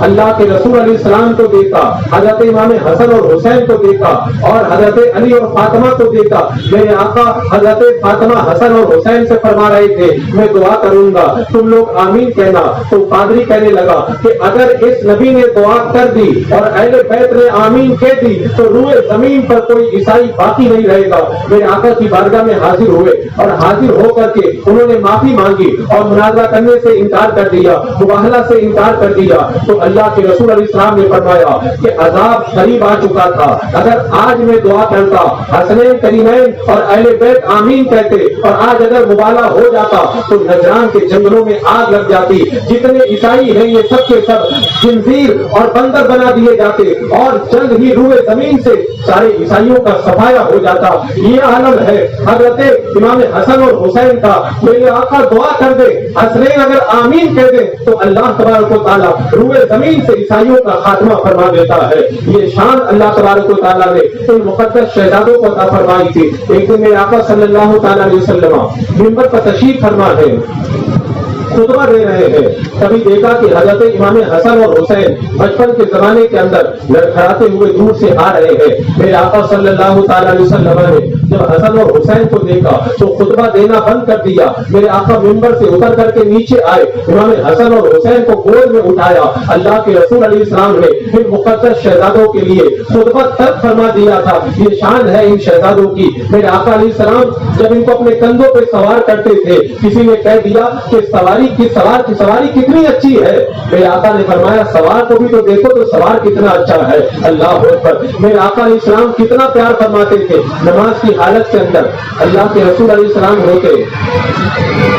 اللہ کے رسول علیہ السلام کو دیکھا، حضرت امام حسن اور حسین کو دیکھا اور حضرت علی اور فاطمہ کو دیکھا، میرے آقا حضرت فاطمہ حسن اور حسین سے فرما رہے تھے میں دعا کروں گا تم لوگ آمین کہنا. تو پادری کہنے لگا کہ اگر اس نبی نے دعا کر دی اور اہل بیت نے آمین کہہ دی تو روئے زمین پر کوئی عیسائی باقی نہیں رہے گا. میرے آقا کی بارگاہ میں حاضر ہوئے اور حاضر ہو کر کے انہوں نے معافی مانگی اور مناظرہ کرنے سے انکار کر دیا، مباہلہ سے انکار کر دیا. تو اللہ کے رسول علیہ السلام نے فرمایا کہ عذاب قریب آ چکا تھا. اگر آج میں دعا کرتا حسنین کریمین اور اہل بیت آمین کہتے اور آج اگر مباہلہ ہو جاتا تو نجران کے جنگلوں میں آگ لگ جاتی. جتنے عیسائی ہیں یہ سب کے سب خنزیر اور بندر بنا دیے جاتے اور جلد ہی روئے زمین سے سارے عیسائیوں کا صفایا ہو جاتا. یہ عالم ہے حضرت امام حسن اور حسین کا. میرے آقا دعا کر دے حسنین اگر آمین کہہ دے تو اللہ تبارک و تعالیٰ روئے زمین سے عیسائیوں کا خاتمہ فرما دیتا ہے. یہ شان اللہ تبارک و تعالیٰ نے ان مقدس شہزادوں کو عطا فرمائی تھی. ایک دن میرے آقا صلی اللہ تعالیٰ علیہ وسلم منبر پر تشریف فرما ہے، خطبہ دے رہے ہیں. کبھی دیکھا کہ حضرت امام حسن اور حسین بچپن کے زمانے کے اندر لڑکھڑاتے ہوئے دور سے آ رہے ہیں. میرے آقا صلی اللہ تعالی علیہ وسلم نے جب حسن اور حسین کو دیکھا تو خطبہ دینا بند کر دیا. میرے آقا منبر سے اتر کر کے نیچے آئے، امام حسن اور حسین کو گود میں اٹھایا. اللہ کے رسول علیہ السلام نے ان مقدس شہزادوں کے لیے خطبہ ترک فرما دیا تھا. یہ شان ہے ان شہزادوں کی. میرے آقا علیہ السلام جب ان کو اپنے کندھوں پہ سوار کرتے تھے کسی نے کہہ دیا کہ سواری کی سواری کتنی اچھی ہے. میرے آقا نے فرمایا سوار کو بھی تو دیکھو تو سوار کتنا اچھا ہے. اللہ اکبر. میرے آقا علیہ السلام کتنا پیار فرماتے تھے. نماز کی حالت کے اندر اللہ کے رسول علیہ السلام ہوتے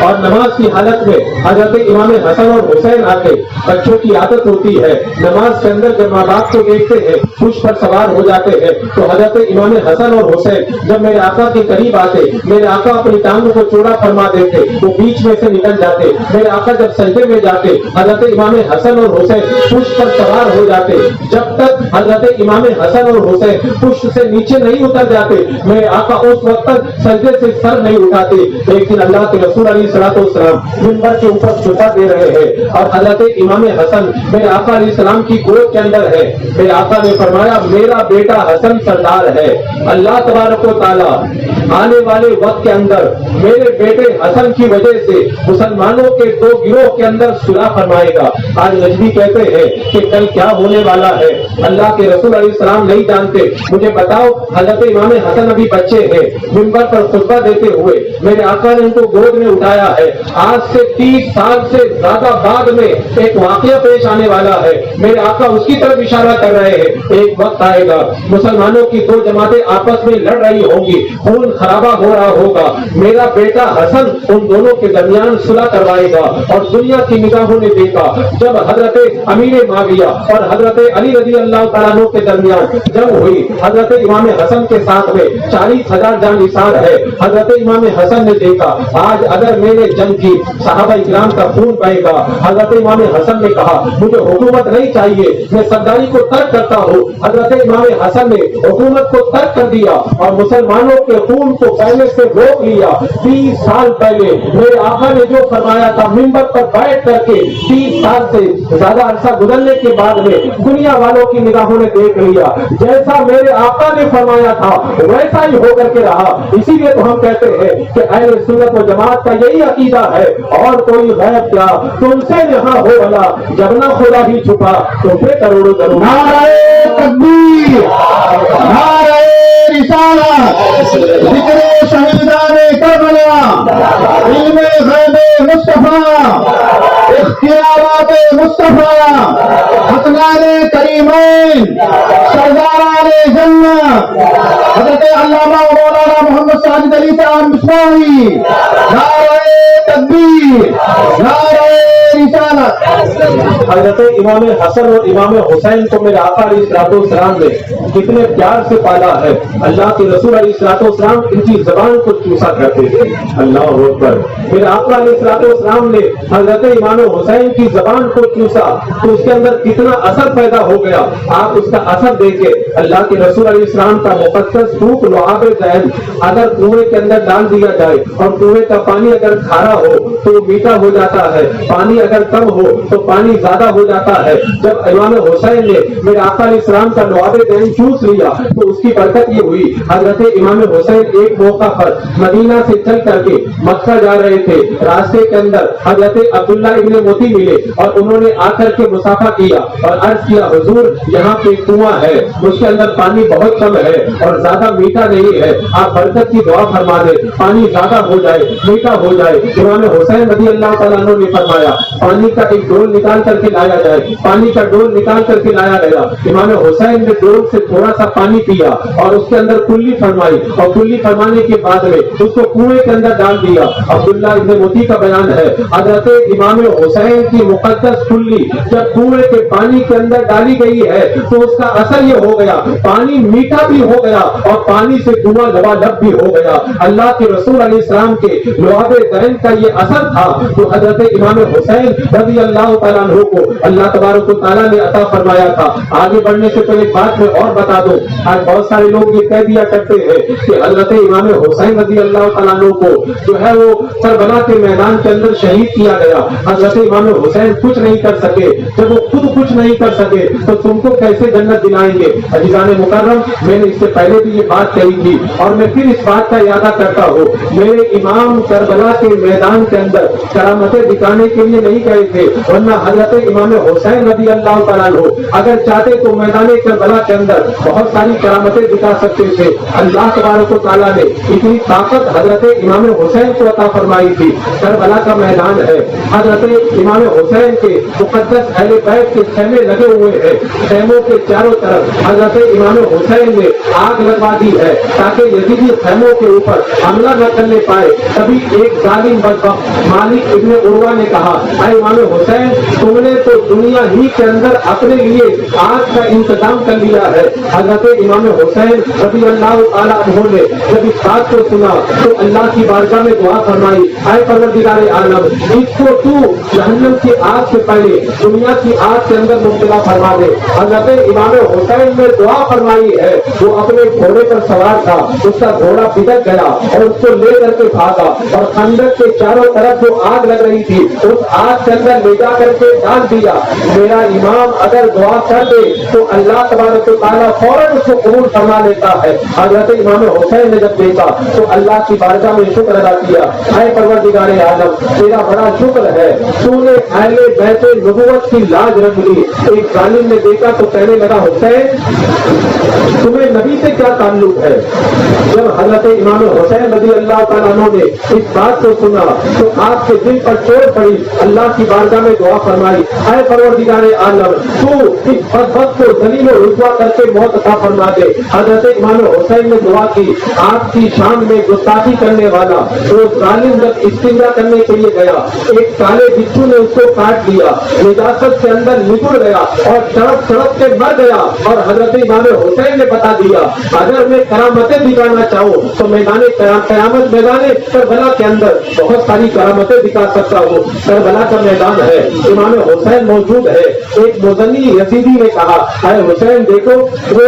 اور نماز کی حالت میں حضرت امام حسن اور حسین آتے. بچوں کی عادت ہوتی ہے نماز کے اندر جب ماں باپ کو دیکھتے ہیں خوش پر سوار ہو جاتے ہیں. تو حضرت امام حسن اور حسین جب میرے آقا کے قریب آتے میرے آقا اپنی ٹانگوں کو چوڑا فرما دیتے، وہ بیچ میں سے نکل جاتے میرے آقا جب سجدے میں جاتے حضرت امام حسن اور حسین پشت پر سوار ہو جاتے، جب تک حضرت امام حسن اور حسین پشت سے نیچے نہیں اتر جاتے میرے آقا اس وقت تک سجدے سے سر نہیں اٹھاتے، لیکن اللہ کے رسول علیہ الصلوۃ والسلام منبر کے اوپر چھپا دے رہے ہیں اور حضرت امام حسن میرے آقا علیہ السلام کی گود کے اندر ہے۔ میرے آقا نے فرمایا میرا بیٹا حسن سردار ہے، اللہ تبارک و تعالیٰ آنے والے وقت کے اندر میرے بیٹے حسن کی وجہ سے مسلمانوں کے دو گروہ کے اندر صلح فرمائے گا۔ آج نجدی کہتے ہیں کہ کل کیا ہونے والا ہے اللہ کے رسول علیہ السلام نہیں جانتے، مجھے بتاؤ حضرت امام حسن ابھی بچے ہیں، منبر پر خطبہ دیتے ہوئے میرے آقا نے ان کو گود میں اٹھایا ہے۔ آج سے 30 سال سے زیادہ بعد میں ایک واقعہ پیش آنے والا ہے، میرے آقا اس کی طرف اشارہ کر رہے ہیں، ایک وقت آئے گا مسلمانوں کی دو جماعتیں آپس میں لڑ رہی ہوں گی، خون خرابہ ہو رہا ہوگا، میرا بیٹا حسن ان دونوں کے درمیان صلح کروائے گا۔ اور دنیا کی نگاہوں نے دیکھا جب حضرت امیر معاویہ اور حضرت علی رضی اللہ تعالیٰ عنہ کے درمیان جنگ ہوئی، حضرت امام حسن کے ساتھ میں 40,000 جان نثار ہے، حضرت امام حسن نے دیکھا آج اگر میں نے جنگ کی صحابہ اکرام کا خون بہے گا، حضرت امام حسن نے کہا مجھے حکومت نہیں چاہیے، میں سرداری کو ترک کرتا ہوں۔ حضرت امام حسن نے حکومت کو ترک کر دیا اور مسلمانوں کے خون کو پہلے سے روک لیا۔ 30 سال پہلے میرے آقا نے جو فرمایا تھا منبر پر بیٹھ کر کے 30 سال سے زیادہ عرصہ گزرنے کے بعد میں دنیا والوں کی نگاہوں نے دیکھ لیا، جیسا میرے آقا نے فرمایا تھا ویسا ہی ہو کر کے رہا۔ اسی لیے تو ہم کہتے ہیں کہ اہل سنت و جماعت کا یہی عقیدہ ہے، اور کوئی غیب کیا تم سے یہاں ہو بھلا، جب نہ خدا ہی چھپا تو پھر کروڑوں ضرور۔ نعرہ تکبیر، نعرہ رسالت، ذکر شہیدان کربلا، علم غیب مصطفیٰ، اختیارات مصطفیٰ، حسنان کریمین، سرداران جنت، حضرت علامہ مولانا محمد ساجد علی صاحب مصباحی، نعرہ تکبیر، نعرہ رسالت۔ حضرت امام حسن اور امام حسین کو میرے آقا علیہ الصلوۃ والسلام نے کتنے پیار سے پالا ہے، اللہ کے رسول علیہ الصلوۃ والسلام ان کی زبان کو چوسا کرتے تھے۔ اللہ اکبر، میرے آقا علیہ الصلوۃ والسلام نے حضرت امام حسین کی زبان کو چوسا تو اس کے اندر کتنا اثر پیدا ہو گیا، آپ اس کا اثر دیکھیں۔ اللہ کے رسول علیہ السلام کا مقدس دودھ لعاب ذہن اگر کنویں کے اندر ڈال دیا جائے اور کنویں کا پانی اگر کھارا ہو تو وہ میٹھا ہو جاتا ہے، پانی اگر کم ہو تو پانی زیادہ ہو جاتا ہے۔ جب امام حسین نے میرے آقا علیہ السلام کا لعاب ذہن چوس لیا تو اس کی برکت یہ ہوئی، حضرت امام حسین ایک موقع پر مدینہ سے چل کر کے مکہ جا رہے تھے، راستے کے اندر حضرت عبداللہ ابن موتی ملے اور انہوں نے آ کر کے مصافحہ کیا اور عرض کیا حضور یہاں پہ کنواں ہے، اس کے اندر پانی بہت کم ہے اور زیادہ میٹھا نہیں ہے، آپ برکت کی دعا فرما دیں، پانی زیادہ ہو جائے، میٹھا ہو جائے۔ امام حسین رضی اللہ تعالیٰ عنہ نے فرمایا پانی کا ایک ڈول نکال کر کے لایا جائے، پانی کا ڈول نکال کر کے لایا گیا۔ امام حسین نے ڈول سے تھوڑا سا پانی پیا اور اس کے اندر کلی فرمائی اور کلی فرمانے کے بعد میں اس کو کنویں کے اندر ڈال دیا۔ عبداللہ ابن موتی کا بیان ہے حضرت امام حسین کی مقدس کلی جب کنویں کے پانی کے اندر ڈالی گئی ہے تو اس کا اثر یہ ہو گیا، پانی میٹھا بھی ہو گیا اور پانی سے دھواں لبالب بھی ہو گیا۔ اللہ کے رسول علیہ السلام کے لعاب ذہن کا یہ اثر تھا تو حضرت امام حسین رضی اللہ تعالیٰ عنہ کو اللہ تبارک و تعالیٰ نے عطا فرمایا تھا۔ آگے بڑھنے سے پہلے بات میں اور بتا دو، آج بہت سارے لوگ یہ کہہ دیا کرتے ہیں کہ حضرت امام حسین رضی اللہ تعالیٰ عنہ کو جو ہے وہ کربلا کے میدان کے اندر شہید کیا گیا، حضرت امام حسین کچھ نہیں کر سکے، جب وہ خود کچھ نہیں کر سکے تو تم کو کیسے جنت دلائیں گے؟ عزیزان مکرم، میں نے اس سے پہلے بھی یہ بات کہی تھی اور میں پھر اس بات کا اعادہ کرتا ہوں، میرے امام کربلا کے میدان کے اندر کرامتیں دکھانے کے لیے نہیں گئے تھے، ورنہ حضرت امام حسین رضی اللہ تعالیٰ عنہ اگر چاہتے تو میدان کربلا کے اندر بہت ساری کرامتیں دکھا سکتے تھے۔ اللہ تبارک و تعالیٰ نے اتنی طاقت حضرت امام حسین کو عطا فرمائی تھی۔ کربلا کا میدان ہے، حضرت امام حسین کے مقدس اہل بیت کے خیمے لگے ہوئے ہیں، خیموں کے چاروں طرف حضرت امام حسین نے آگ لگوا دی ہے تاکہ یزیدی خیموں لوگوں کے اوپر حملہ نہ کرنے پائے. تبھی ایک ظالم بدبخت مالک ابن عروہ نے کہا اے امام حسین تم نے تو دنیا ہی کے اندر اپنے لیے آگ کا انتظام کر لیا ہے. حضرت امام حسین رضی اللہ تعالیٰ عنہ نے جب اس بات کو سنا تو اللہ کی بارگاہ میں دعا فرمائی اے پروردگار عالم اس کو تو جہنم کی آگ سے پہلے دنیا کی آگ کے اندر مبتلا فرما دے. حضرت امام حسین نے دعا فرمائی ہے. وہ اپنے گھوڑے پر سوار تھا, اس کا گھوڑا بگڑ گیا اور اس کو لے کر کے بھاگا اور خندق کے چاروں طرف جو آگ لگ رہی تھی اس آگ کے اندر لے جا کر کے ڈال دیا. میرا امام اگر دعا کر دے تو اللہ تبارک و تعالیٰ فوراً اس کو قبول فرما لیتا ہے. حضرت امام حسین نے جب دیکھا تو اللہ کی بارگاہ میں شکر ادا کیا اے پروردگار عالم تیرا بڑا شکر ہے تو نے اہل بیت نبوت کی لاج رکھ لی. ایک ظالم نے دیکھا تو کہنے لگا حسین تمہیں نبی سے کیا تعلق ہے. جب حضرت امام حسین رضی اللہ تعالیٰ عنہ نے اس بات کو سنا تو آپ کے دل پر چوٹ پڑی. اللہ کی بارگاہ میں دعا فرمائی اے پروردگار عالم تو اس بدبخت کو ذلیل و رسوا کر کے موت عطا فرما دے. حضرت امام حسین نے دعا کی. آپ کی شان میں گستاخی کرنے والا وہ ظالم جب استنجا کرنے کے لیے گیا ایک کالے بچھو نے اس کو کاٹ دیا, نجاست کے اندر نکل گیا اور تڑپ تڑپ کے مر گیا. اور حضرت امام حسین نے بتا دیا اگر میں کرامتیں دکھانا چاہوں تو میدان قیامت میدان کربلا کے اندر بہت ساری کرامتیں دکھا سکتا ہوں. کربلا کا میدان ہے, امام حسین موجود ہے. ایک مزنی یزیدی نے کہا اے حسین دیکھو وہ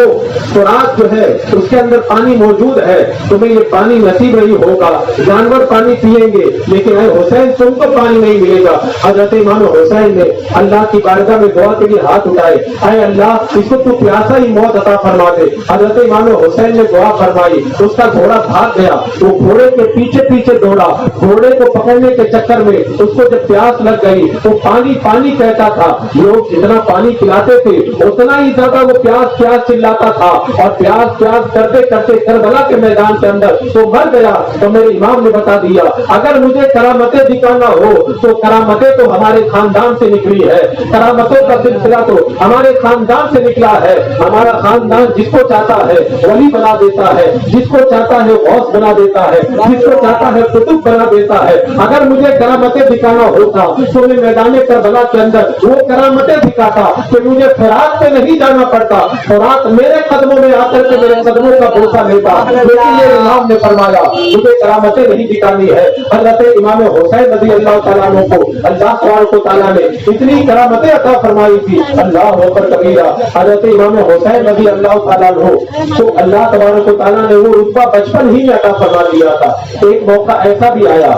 خوراک جو ہے اس کے اندر پانی موجود ہے, تمہیں یہ پانی نصیب نہیں ہوگا, جانور پانی پیئیں گے لیکن اے حسین تم کو پانی نہیں ملے گا. حضرت امام حسین نے اللہ کی بارگاہ میں دعا کے لیے ہاتھ اٹھائے اے اللہ اس کو تو پیاسا ہی موت عطا فرما دے. حضرت امام حسین نے دعا فرمائی, اس کا گھوڑا بھاگ گیا. وہ گھوڑے کے پیچھے پیچھے دوڑا, گھوڑے کو پکڑنے کے چکر میں اس کو جب پیاس لگ گئی تو پانی پانی کہتا تھا. لوگ جتنا پانی پلاتے تھے اتنا ہی زیادہ وہ پیاس پیاس چلاتا تھا اور پیاس پیاس کرتے کرتے کربلا کے میدان کے اندر تو مر گیا. تو میرے امام نے بتا دیا اگر مجھے کرامتیں دکھانا ہو تو کرامتیں تو ہمارے خاندان سے نکلی ہے, کرامتوں کا سلسلہ تو ہمارے خاندان سے نکلا ہے. ہمارا خاندان جس کو چاہتا ہے ولی بنا دیتا ہے, جس کو چاہتا ہے غوث بنا دیتا ہے, جس کو چاہتا ہے قطب بنا دیتا ہے. اگر مجھے کرامتیں دکھانا ہوتا تو میں میدان کربلا کے اندر وہ کرامتیں دکھاتا کہ مجھے فراق پہ نہیں جانا پڑتا, فراق میرے قدموں میں آ کر کے میرے قدموں کا بوسہ لیتا. لیکن یہ امام نے فرمایا مجھے کرامتیں نہیں دکھانی ہے. حضرت امام حسین رضی اللہ تعالیٰ عنہ کو اللہ تبارک و تعالیٰ نے اتنی کرامتیں عطا فرمائی تھی اللہ اکبر کبیرہ. حضرت امام حسین رضی اللہ تعالیٰ عنہ تو اللہ تبارک و تعالیٰ نے وہ رتبہ بچپن ہی میں عطا فرما دیا تھا. ایک موقع ایسا بھی آیا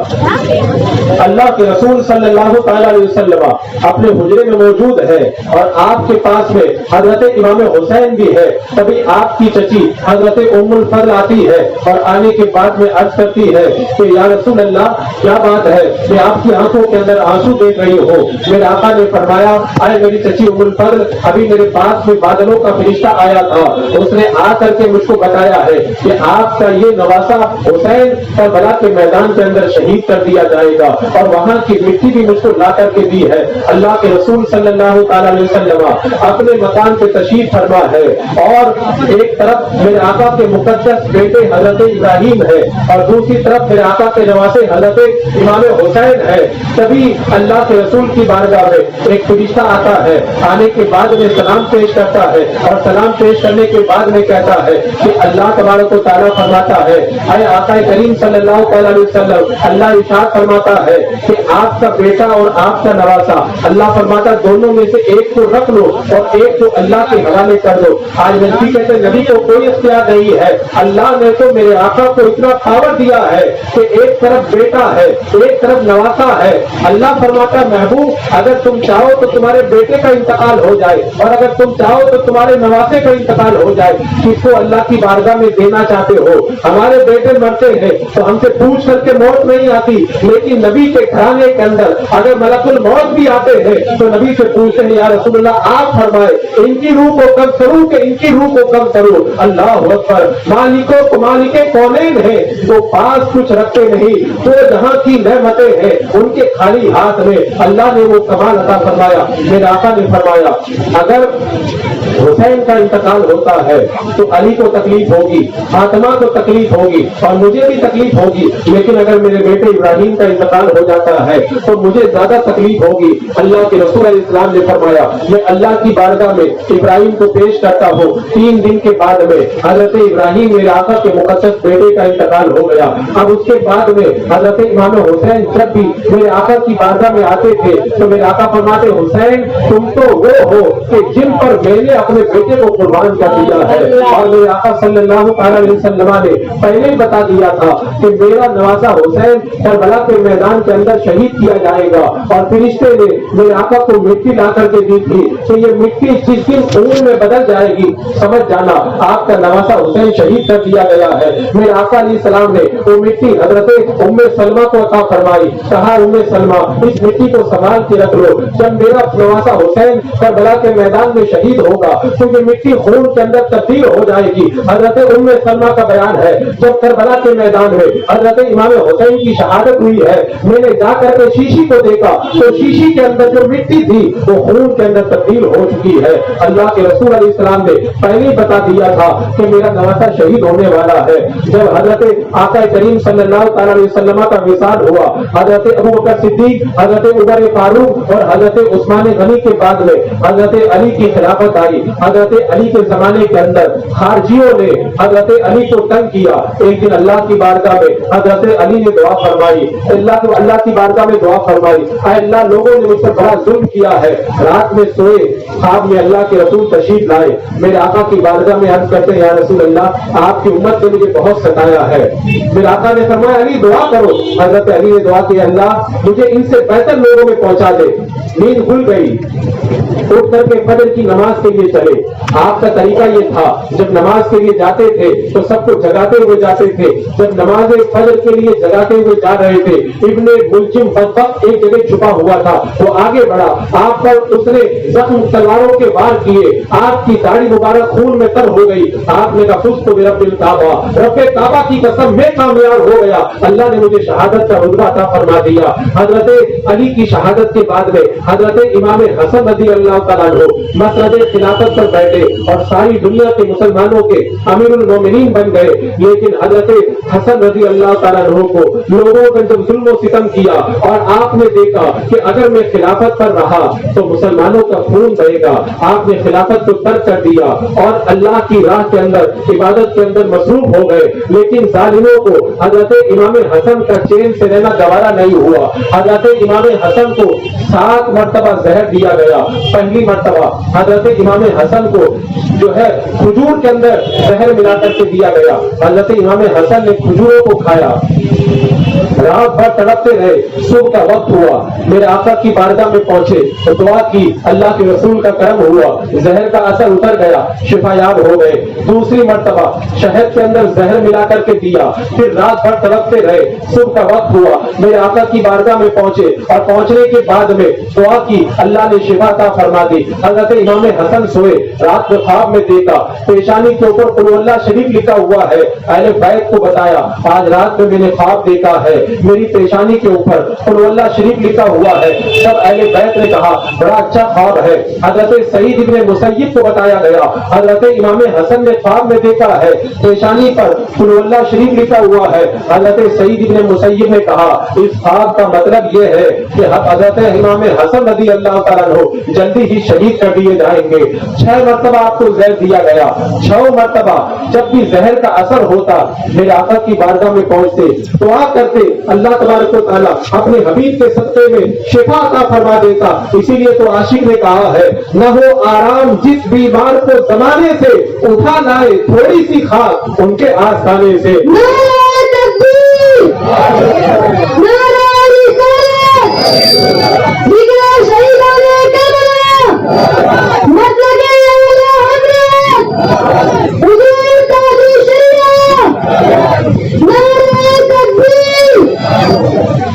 اللہ کے رسول صلی اللہ تعالیٰ علیہ وسلم اپنے حجرے میں موجود ہے اور آپ کے پاس میں حضرت امام حسین بھی ہے. تبھی آپ کی چچی حضرت ام الفضل آتی ہے اور آنے کے بعد میں عرض کرتی ہے کہ یا رسول اللہ کیا بات ہے کہ آپ کی آنکھوں کے اندر آنسو دیکھ رہی ہو. میرے آقا نے فرمایا اے میری چچی ام الفضل ابھی میرے پاس میں بادلوں کا فرشتہ آیا تھا, اس نے آ کر کے مجھ کو بتایا ہے کہ آپ کا یہ نواسا حسین کربلا کے میدان کے اندر شہید کر دیا جائے گا اور وہاں کی مٹی بھی مجھ کو لا کر کے دی ہے. اللہ کے رسول صلی اللہ تعالیٰ علیہ وسلم اپنے مکان پہ تشریف فرما ہے اور ایک طرف میرے آقا کے مقدس بیٹے حضرت ابراہیم ہے اور دوسری طرف میرے آقا کے نواسے حضرت امام حسین ہے. تبھی اللہ کے رسول کی بارگاہ میں ایک فرشتہ آتا ہے, آنے کے بعد میں سلام پیش کرتا ہے اور سلام پیش کرنے کے بعد میں کہتا ہے کہ اللہ تبارک و تعالیٰ فرماتا ہے اے آقا کریم صلی اللہ تعالیٰ علیہ وسلم اللہ ارشاد فرماتا ہے کہ آپ کا بیٹا اور آپ کا نواسا اللہ فرماتا دونوں میں سے ایک کو رکھ لو اور ایک کو اللہ کے حوالے کر دو. آج نبی کہتے نبی کو کوئی اختیار نہیں ہے, اللہ نے تو میرے آقا کو اتنا پاور دیا ہے کہ ایک طرف بیٹا ہے ایک طرف نواسا ہے. اللہ فرماتا محبوب اگر تم چاہو تو تمہارے بیٹے کا انتقال ہو جائے اور اگر تم چاہو تو تمہارے نواسے کا انتقال ہو جائے. کس کو اللہ کی بارگاہ میں دینا چاہتے ہو؟ ہمارے بیٹے مرتے ہیں تو ہم سے پوچھ کر کے موت نہیں آتی, لیکن نبی کے گھرانے کے اندر اگر ملک الموت بھی آتے ہیں تو نبی سے پوچھتے ہیں یا رسول اللہ آپ فرمائے ان کی روح کو کم کروں کہ ان کی روح کو کم کروں. اللہ اکبر. مالکوں کو مالک کونین ہیں وہ پاس کچھ رکھتے نہیں, تو جہاں کی نعمتیں ہیں ان کے خالی ہاتھ میں اللہ نے وہ کمال عطا فرمایا. میرے آقا نے فرمایا اگر حسین کا انتقال ہوتا ہے تو علی کو تکلیف ہوگی, فاطمہ کو تکلیف ہوگی اور مجھے بھی تکلیف ہوگی، لیکن اگر میرے بیٹے ابراہیم کا انتقال ہو جاتا ہے تو مجھے زیادہ تکلیف ہوگی۔ اللہ کے رسول علیہ السلام نے فرمایا میں اللہ کی بارگاہ میں ابراہیم کو پیش کرتا ہوں، 3 دن کے بعد میں حضرت ابراہیم میرے آقا کے مقدس بیٹے کا انتقال ہو گیا۔ اب اس کے بعد میں حضرت امام حسین جب بھی میرے آقا کی بارگاہ میں آتے تھے تو میرے آقا فرماتے حسین تم تو وہ ہو کہ جن پر میں نے اپنے بیٹے کو قربان کر دیا ہے، اور میرے آقا صلی اللہ علیہ وسلم نے پہلے ہی بتا دیا تھا کہ میرا نوازا حسین کربلا کے میدان کے اندر شہید کیا جائے گا، اور فرشتے نے میرے آقا کو مٹی لا کر کے دی تھی کہ یہ مٹی جس دن خون میں بدل جائے گی سمجھ جانا آپ کا نوازا حسین شہید کر دیا گیا ہے۔ میرے آقا علیہ السلام نے وہ مٹی حضرت ام سلمہ کو عطا فرمائی، کہا ام سلمہ اس مٹی کو سنبھال کے رکھ لو، جب میرا نوازا حسین کربلا کے میدان میں شہید ہوگا تو یہ مٹی خون کے اندر تبدیل ہو جائے گی۔ حضرت ام سلمہ کا بیان ہے جب کربلا کے میدان میں حضرت امام حسین کی شہادت ہوئی ہے میں نے جا کر کے شیشی کو دیکھا تو شیشی کے اندر جو مٹی تھی وہ خون کے اندر تبدیل ہو چکی ہے۔ اللہ کے رسول علیہ السلام نے پہلے ہی بتا دیا تھا کہ میرا نوازا شہید ہونے والا ہے۔ جب حضرت آقا کریم صلی اللہ تعالی علیہ وسلم کا وصال ہوا، حضرت ابوبکر صدیق، حضرت عمر فاروق اور حضرت عثمان غنی کے بعد میں حضرت علی کی خلافت آئی۔ حضرت علی کے زمانے کے اندر خارجیوں نے حضرت علی کو تنگ کیا۔ ایک دن اللہ کی بارگاہ میں حضرت علی نے دعا فرمائی، اللہ کی بارگاہ میں دعا فرمائی، اے اللہ لوگوں نے مجھ پر بڑا ظلم کیا ہے۔ رات میں سوئے، خواب میں اللہ کے رسول تشریف لائے، میرے آقا کی بارگاہ میں عرض کرتے ہیں یا رسول اللہ آپ کی امت نے مجھے بہت ستایا ہے۔ میرے آقا نے فرمایا علی دعا کرو۔ حضرت علی نے دعا کی اللہ مجھے ان سے بہتر لوگوں میں پہنچا دے۔ نیند کھل گئی، اٹھ کر کے فجر کی نماز کے لیے چلے۔ آپ کا طریقہ یہ تھا جب نماز کے لیے جاتے تھے تو سب کو جگاتے ہوئے جاتے تھے۔ جب نماز فجر کے لیے جگاتے ہوئے جا رہے تھے ابن ملجم بدبخت ایک جگہ چھپا ہوا تھا، وہ آگے بڑھا، آپ پر اس نے زخم تلواروں کے وار کیے، آپ کی داڑھی مبارک خون میں تر ہو گئی۔ آپ نے کہا فزت برب الکعبہ، رب کعبہ کی قسم میں کامیاب ہو گیا، اللہ نے مجھے شہادت کا رتبہ عطا فرما دیا۔ حضرت علی کی شہادت کے بعد میں حضرت امام حسن رضی اللہ تعالیٰ عنہ مسند خلافت پر بیٹھے اور ساری دنیا کے مسلمانوں کے امیر المومنین بن گئے، لیکن حضرت حسن رضی اللہ تعالیٰ عنہ کو لوگوں نے جب ظلم و ستم کیا اور آپ نے دیکھا کہ اگر میں خلافت پر رہا تو مسلمانوں کا خون بہے گا، آپ نے خلافت کو ترک کر دیا اور اللہ کی راہ کے اندر عبادت کے اندر مصروف ہو گئے۔ لیکن ظالموں کو حضرت امام حسن کا چین سے رہنا گوارا نہیں ہوا۔ حضرت امام حسن کو 7 مرتبہ زہر دیا گیا۔ پہلی مرتبہ حضرت امام حسن کو جو ہے کھجور کے اندر زہر ملا کر کے دیا گیا۔ حضرت امام حسن نے کھجوروں کو کھایا، رات بھر تڑپتے رہے، صبح کا وقت ہوا، میرے آقا کی بارگاہ میں پہنچے تو دعا کی، اللہ کے رسول کا کرم ہوا، زہر کا اثر اتر گیا، شفا یاب ہو گئے۔ دوسری مرتبہ شہد کے اندر زہر ملا کر کے دیا، پھر رات بھر تڑپتے رہے، صبح کا وقت ہوا، میرے آقا کی بارگاہ میں پہنچے اور پہنچنے کے بعد میں دعا کی، اللہ نے شفا عطا فرما دی۔ حضرت امام حسن سوئے، رات میں خواب میں دیکھا پیشانی کے اوپر قل اللہ شریف لکھا ہوا ہے۔ اہل بیت کو بتایا آج رات میں میں نے خواب دیکھا ہے، میری پیشانی کے اوپر قل اللہ شریف لکھا ہوا ہے۔ سب اہل بیت نے کہا بڑا اچھا خواب ہے۔ حضرت سعید ابن مسیب کو بتایا گیا، حضرت امام حسن نے خواب میں دیکھا ہے پیشانی پر قل اللہ شریف لکھا ہوا ہے۔ حضرت سعید ابن مسیب نے کہا اس خواب کا مطلب یہ ہے کہ حضرت امام حسن رضی اللہ تعالیٰ عنہ جلدی ہی شہید کر دیے جائیں گے۔ 6 مرتبہ آپ کو زہر دیا گیا، 6 مرتبہ جب بھی زہر کا اثر ہوتا میرے آقا کی بارگاہ میں پہنچتے دعا کرتے، اللہ تبارک و تعالیٰ اپنے حبیب کے صدقے میں شفا عطا فرما دیتا۔ اسی لیے تو عاشق نے کہا ہے نہ ہو آرام جس بیمار کو زمانے سے اٹھا لائے تھوڑی سی خاک ان کے آستانے سے۔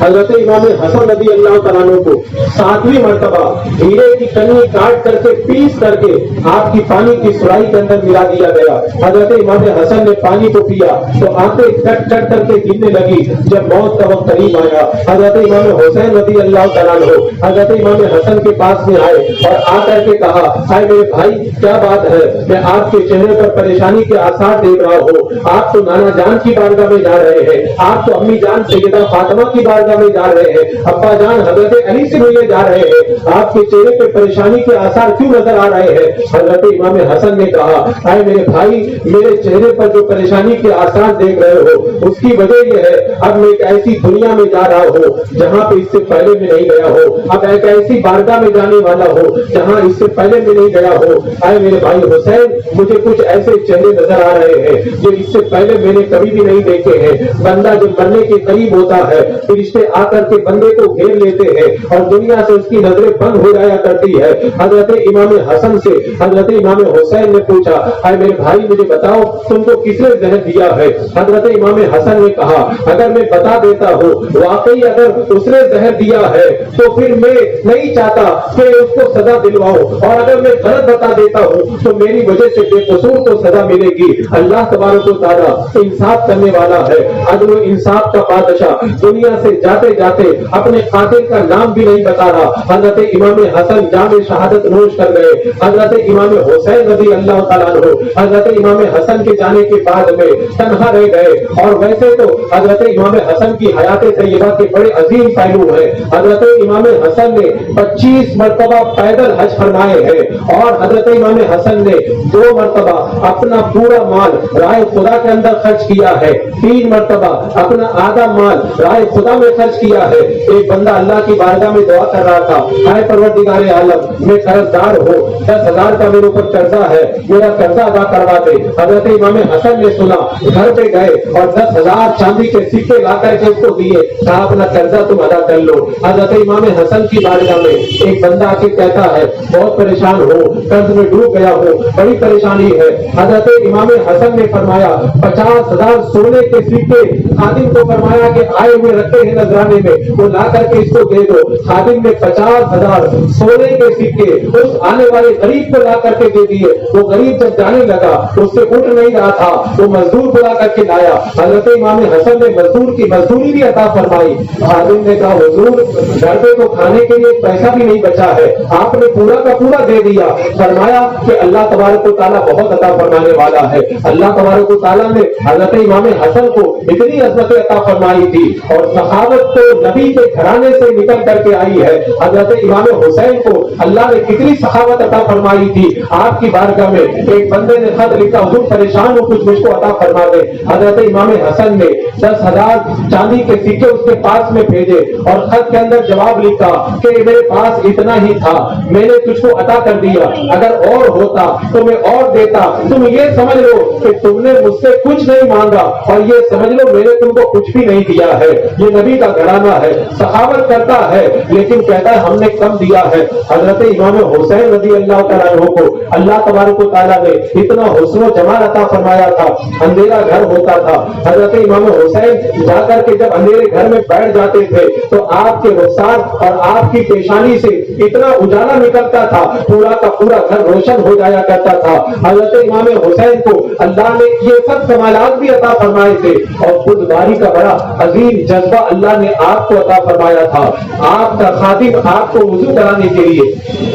حضرت امام حسن رضی اللہ تعالیٰ عنہ کو 7ویں مرتبہ ہیرے کی کنی کاٹ کر کے پیس کر کے آپ کی پانی کی سرائی کے اندر ملا دیا گیا. حضرت امام حسن نے پانی کو پیا تو آنکھیں کٹ کٹ کر کے گرنے لگی. جب موت کا وقت قریب آیا حضرت امام حسین رضی اللہ تعالیٰ عنہ حضرت امام حسن کے پاس میں آئے اور آ کر کے کہا اے میرے بھائی کیا بات ہے, میں آپ کے چہرے پر پریشانی کے آثار دیکھ رہا ہوں. آپ تو نانا جان کی بارگاہ میں جا رہے ہیں, آپ تو امی جان سیدہ فاطمہ کی بارگاہ میں جا رہے ہیں, ابا جان حضرت علی سے ملنے جا رہے ہیں, آپ کے چہرے پہ پریشانی کے آثار کیوں نظر آ رہے ہیں؟ حضرت امام حسن نے کہا اے میرے بھائی میرے چہرے پر جو پریشانی کے آثار دیکھ رہے ہو اس کی وجہ یہ ہے اب میں ایک ایسی دنیا میں جا رہا ہوں جہاں پہ اس سے پہلے میں نہیں گیا ہوں, اب ایک ایسی بارگاہ میں جانے والا ہوں جہاں اس سے پہلے میں نہیں گیا ہوں. اے میرے بھائی حسین مجھے کچھ ایسے چہرے نظر آ رہے ہیں جو اس سے پہلے میں نے کبھی بھی نہیں دیکھے ہیں. بندہ جب مرنے کے قریب ہوتا ہے فرشتے آ کر کے بندے کو گھیر لیتے ہیں اور دنیا سے اس کی نظریں بند ہو جایا کرتی ہے. حضرت امام حسن سے حضرت امام حسین نے پوچھا اے میرے بھائی مجھے بتاؤ تم کو کس نے زہر دیا ہے؟ حضرت امام حسن نے کہا اگر میں بتا دیتا ہوں واقعی اگر اس نے زہر دیا ہے تو پھر میں نہیں چاہتا کہ اس کو سزا دلواؤں, اور اگر میں غلط بتا دیتا ہوں تو میری وجہ سے بے قصور کو سزا ملے گی. اللہ تبارک و تعالیٰ انصاف کرنے والا ہے, عدل و انصاف کا بادشاہ. دنیا سے جاتے جاتے اپنے قاتل کا نام بھی نہیں بتا رہا. حضرت امام حسن جام شہادت نوش کر گئے. حضرت امام حسین رضی اللہ تعالیٰ عنہ حضرت امام حسن کے جانے کے بعد میں تنہا رہ گئے. اور ویسے تو حضرت امام حسن کی حیات طیبہ کے بڑے عظیم پہلو ہیں. حضرت امام حسن نے 25 مرتبہ پیدل حج فرمائے ہیں, اور حضرت امام حسن نے 2 مرتبہ اپنا پورا مال رائے خدا کے اندر خرچ کیا ہے, 3 مرتبہ اپنا آدھا مال رائے خدا میں خرچ کیا ہے. ایک بندہ اللہ کی بارگاہ میں دعا کر رہا تھا اے پروردگار عالم میں قرض دار ہوں, 10,000 کا میرے اوپر قرضہ ہے, میرا قرضہ ادا کروا دے. حضرت امام حسن نے سنا, گھر پہ گئے اور 10,000 چاندی کے سکے لا کر کے اس کو دیے, کہا اپنا قرضہ تم ادا کر لو. حضرت امام حسن کی بارگاہ میں ایک بندہ آ کے کہتا ہے بہت پریشان ہوں, قرض میں ڈوب گیا ہوں, بڑی پریشانی ہے. حضرت امام حسن نے فرمایا 50,000 سونے کے سکے خادم کو فرمایا کہ آئے ہوئے رکھتے ہیں نذرانے میں, وہ لا کر کے اس کو دے دو. خادم نے 50,000 سونے کے سکے اس آنے والے غریب کو لا کر کے دے دیے. وہ غریب جب جانے لگا اس سے اٹھ نہیں رہا تھا, وہ مزدور کو لا کر کے لایا. حضرت امام حسن نے مزدور کی مزدوری بھی عطا فرمائی. خادم نے کہا حضور گھر پہ تو کھانے کے لیے پیسہ بھی نہیں بچا ہے, آپ نے پورا کا پورا دے دیا. فرمایا کہ اللہ تبارک و تعالیٰ بہت عطا فرمانے والا ہے. اللہ تبارک و تعالیٰ نے حضرت امام حسن کو اتنی عظمت عطا فرمائی تھی, اور سخاوت تو نبی کے گھرانے سے نکل کر کے آئی ہے. حضرت امام حسین کو اللہ نے کتنی سخاوت عطا فرمائی تھی. آپ کی بارگاہ میں ایک بندے نے خط لکھا حضور پریشان ہوں کچھ مجھ کو عطا فرما دے. حضرت امام حسن نے 10,000 چاندی کے سکے اس کے پاس میں بھیجے اور خط کے اندر جواب لکھا کہ میرے پاس اتنا ہی تھا, میں نے تجھ کو عطا کر دیا, اگر اور ہوتا تو میں اور دیتا. تم یہ سمجھ لو کہ تم نے مجھ سے کچھ نہیں مانگا, اور یہ سمجھ لو میں نے تم کو کچھ بھی نہیں دیا ہے. یہ نبی کا گھرانہ ہے, سخاوت کرتا ہے لیکن کہتا ہے ہم نے کم دیا ہے. حضرت امام حسین رضی اللہ تعالیٰ عنہ کو اللہ تبارک و تعالیٰ نے اتنا حسن و جمال عطا فرمایا تھا. اندھیرا گھر ہوتا تھا, حضرت امام حسین جا کر کے جب اندھیرے گھر میں بیٹھ جاتے تھے تو آپ کے رخسار اور آپ کی پیشانی سے اتنا اجالا نکلتا تھا, پورا کا پورا گھر روشن ہو جایا کرتا تھا. حضرت امام حسین کو اللہ نے یہ سب کمالات بھی عطا فرمائے تھے, اور خودداری کا بڑا عظیم جذبہ اللہ نے آپ کو عطا فرمایا تھا. آپ کا خادم آپ کو وضو کرانے کے لیے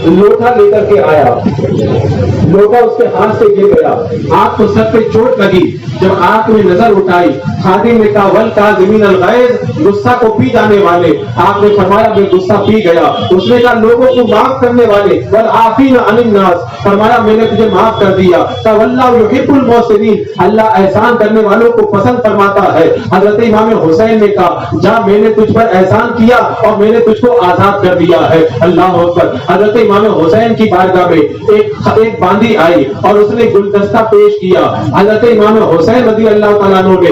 لوٹا لے کر کے آیا, لوٹا اس کے ہاتھ سے گر گیا, آپ کو سر پہ چوٹ لگی. جب آپ نے نظر اٹھائی خادم نے کہا والکاظمین الغیظ, غصہ کو پی جانے والے. آپ نے فرمایا میں غصہ پی گیا. اس نے کہا لوگوں کو معاف کرنے والے, والعافین عن الناس, فرمایا میں نے تجھے معاف کر دیا. واللہ یحب المحسنین, اللہ احسان کرنے والوں کو پسند فرماتا ہے. حضرت امام حسین نے کہا جا میں نے تجھ پر احسان کیا اور میں نے تجھ کو آزاد کر دیا ہے. اللہ اکبر. حضرت امام حسین کی بارگاہ میں ایک باندی آئی اور اس نے گلدستہ پیش کیا. حضرت امام حسین رضی اللہ تعالیٰ عنہ نے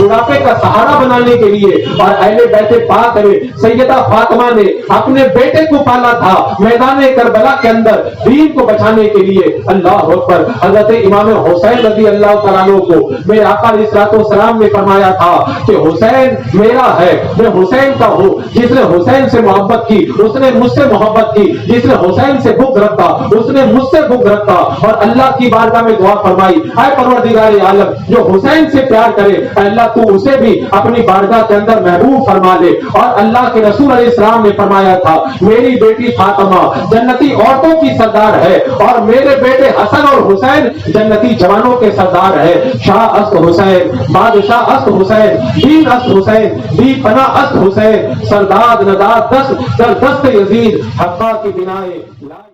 بڑھاپے کا سہارا بنانے کے لیے، اور اہل بیت پاک نے سیدہ فاطمہ نے اپنے بیٹے کو پالا تھا میدان کربلا کے اندر دین کو بچانے کے لیے۔ اللہ اکبر۔ حضرت امام حسین رضی اللہ تعالیٰ عنہ کو میرے آقا علیہ الصلوۃ والسلام نے فرمایا تھا کہ حسین میرا ہے، میں حسین کا ہوں، جس نے حسین سے محبت کی اس نے مجھ سے محبت کی، جس نے حسین سے بغض رکھا اس نے مجھ سے بغض رکھا۔ اور اللہ کی بارگاہ میں دعا فرمائی، اے پروردگار عالم، جو حسین سے پیار کرے اے اللہ تو اسے بھی اپنی بارگاہ کے اندر محبوب فرما لے۔ اور اللہ کے رسول علیہ السلام نے فرمایا تھا میری بیٹی فاطمہ جنتی عورتوں کی سردار ہے، اور میرے بیٹے حسن اور حسین جنتی جوانوں کے سردار ہے۔ شاہ است حسین، بادشاہ است حسین، دین است حسین، دی پناہ است حسین، سرداد نداد دست در دست یزید، حقا کی بنائے